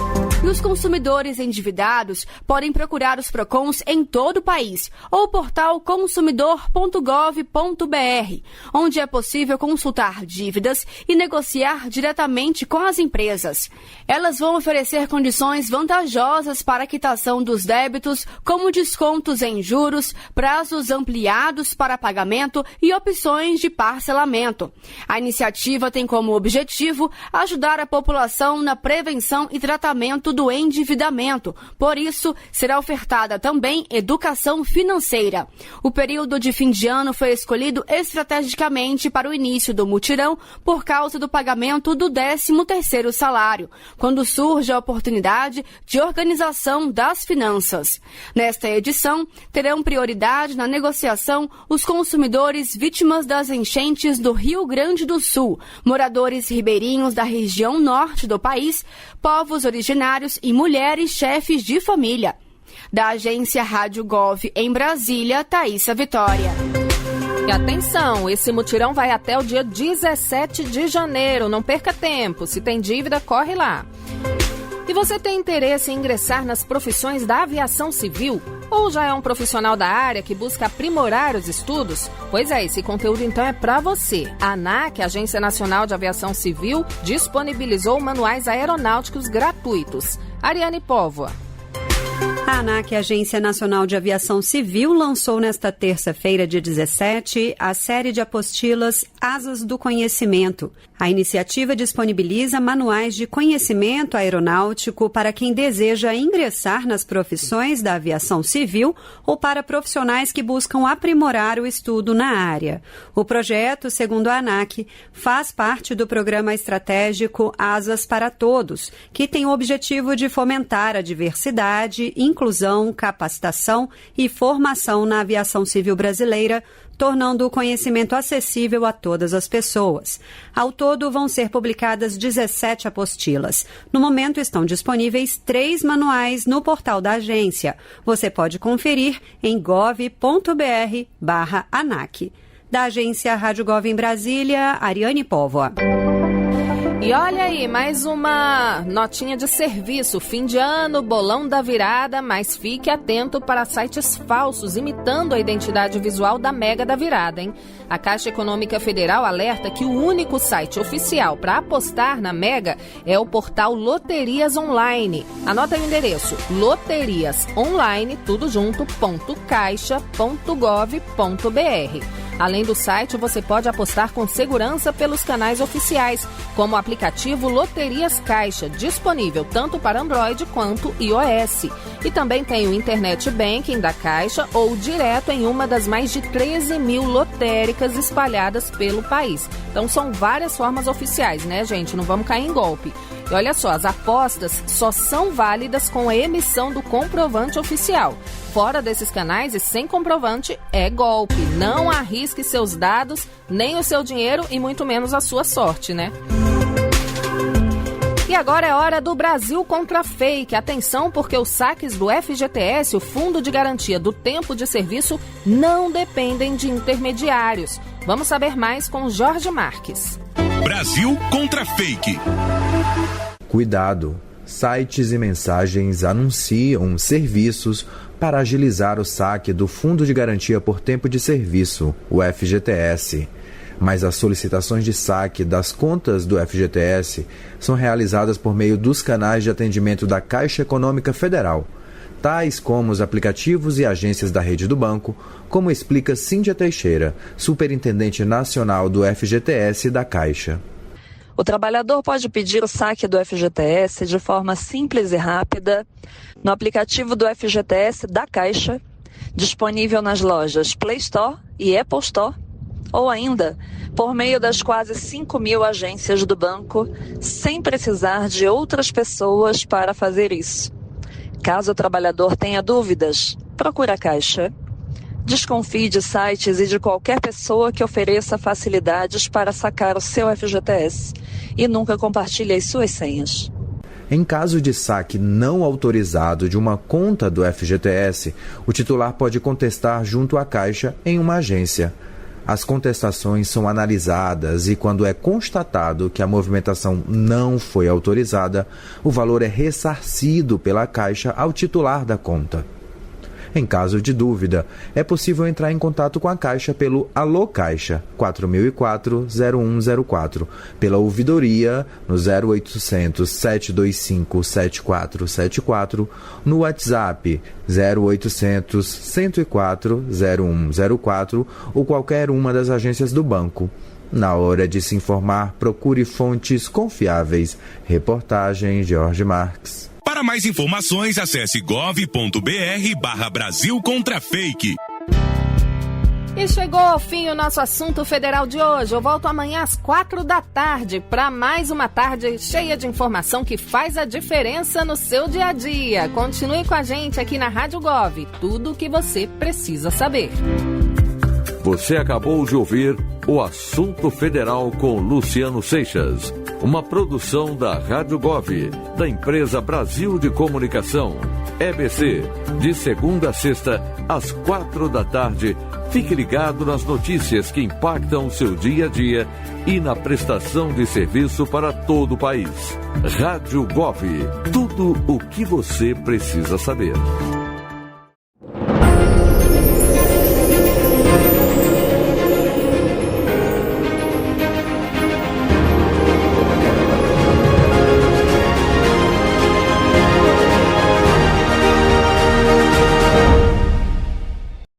E os consumidores endividados podem procurar os PROCONs em todo o país ou o portal consumidor.gov.br, onde é possível consultar dívidas e negociar diretamente com as empresas. Elas vão oferecer condições vantajosas para a quitação dos débitos, como descontos em juros, prazos ampliados para pagamento e opções de parcelamento. A iniciativa tem como objetivo ajudar a população na prevenção e tratamento do endividamento. Por isso, será ofertada também educação financeira. O período de fim de ano foi escolhido estrategicamente para o início do mutirão por causa do pagamento do 13º salário, quando surge a oportunidade de organização das finanças. Nesta edição, terão prioridade na negociação os consumidores vítimas das enchentes do Rio Grande do Sul, moradores ribeirinhos da região norte do país, povos originários e mulheres chefes de família. Da agência Rádio Gov em Brasília, Thaísa Vitória. E atenção, esse mutirão vai até o dia 17 de janeiro. Não perca tempo. Se tem dívida, corre lá. E você tem interesse em ingressar nas profissões da aviação civil? Ou já é um profissional da área que busca aprimorar os estudos? Pois é, esse conteúdo então é para você. A ANAC, Agência Nacional de Aviação Civil, disponibilizou manuais aeronáuticos gratuitos. Ariane Póvoa. A ANAC, Agência Nacional de Aviação Civil, lançou nesta terça-feira, dia 17, a série de apostilas Asas do Conhecimento. A iniciativa disponibiliza manuais de conhecimento aeronáutico para quem deseja ingressar nas profissões da aviação civil ou para profissionais que buscam aprimorar o estudo na área. O projeto, segundo a ANAC, faz parte do programa estratégico Asas para Todos, que tem o objetivo de fomentar a diversidade, inclusão, capacitação e formação na aviação civil brasileira, tornando o conhecimento acessível a todas as pessoas. Ao todo, vão ser publicadas 17 apostilas. No momento, estão disponíveis 3 manuais no portal da agência. Você pode conferir em gov.br/ANAC. Da agência Rádio Gov em Brasília, Ariane Póvoa. E olha aí, mais uma notinha de serviço. Fim de ano, bolão da virada, mas fique atento para sites falsos imitando a identidade visual da Mega da Virada, hein? A Caixa Econômica Federal alerta que o único site oficial para apostar na Mega é o portal Loterias Online. Anota aí o endereço: loteriasonline, tudo junto, .caixa.gov.br. Além do site, você pode apostar com segurança pelos canais oficiais, como o aplicativo Loterias Caixa, disponível tanto para Android quanto iOS. E também tem o Internet Banking da Caixa ou direto em uma das mais de 13 mil lotéricas espalhadas pelo país. Então são várias formas oficiais, né, gente? Não vamos cair em golpe. E olha só, as apostas só são válidas com a emissão do comprovante oficial. Fora desses canais e sem comprovante é golpe. Não arrisque seus dados, nem o seu dinheiro e muito menos a sua sorte, né? E agora é hora do Brasil contra Fake. Atenção, porque os saques do FGTS, o Fundo de Garantia do Tempo de Serviço, não dependem de intermediários. Vamos saber mais com Jorge Marques. Brasil contra Fake. Cuidado! Sites e mensagens anunciam serviços para agilizar o saque do Fundo de Garantia por Tempo de Serviço, o FGTS. Mas as solicitações de saque das contas do FGTS são realizadas por meio dos canais de atendimento da Caixa Econômica Federal, tais como os aplicativos e agências da rede do banco, como explica Cíntia Teixeira, superintendente nacional do FGTS da Caixa. O trabalhador pode pedir o saque do FGTS de forma simples e rápida no aplicativo do FGTS da Caixa, disponível nas lojas Play Store e Apple Store, ou ainda por meio das quase 5 mil agências do banco, sem precisar de outras pessoas para fazer isso. Caso o trabalhador tenha dúvidas, procure a Caixa. Desconfie de sites e de qualquer pessoa que ofereça facilidades para sacar o seu FGTS e nunca compartilhe as suas senhas. Em caso de saque não autorizado de uma conta do FGTS, o titular pode contestar junto à Caixa em uma agência. As contestações são analisadas e, quando é constatado que a movimentação não foi autorizada, o valor é ressarcido pela Caixa ao titular da conta. Em caso de dúvida, é possível entrar em contato com a Caixa pelo Alô Caixa 4004-0104, pela ouvidoria no 0800 725 7474, no WhatsApp 0800 104 0104 ou qualquer uma das agências do banco. Na hora de se informar, procure fontes confiáveis. Reportagem Jorge Marques. Para mais informações, acesse gov.br/Brasil contra fake. E chegou ao fim o nosso assunto federal de hoje. Eu volto amanhã às 4h para mais uma tarde cheia de informação que faz a diferença no seu dia a dia. Continue com a gente aqui na Rádio Gov. Tudo o que você precisa saber. Você acabou de ouvir o Assunto Federal com Luciano Seixas. Uma produção da Rádio Gov, da empresa Brasil de Comunicação. EBC, de segunda a sexta, às 4h. Fique ligado nas notícias que impactam o seu dia a dia e na prestação de serviço para todo o país. Rádio Gov, tudo o que você precisa saber.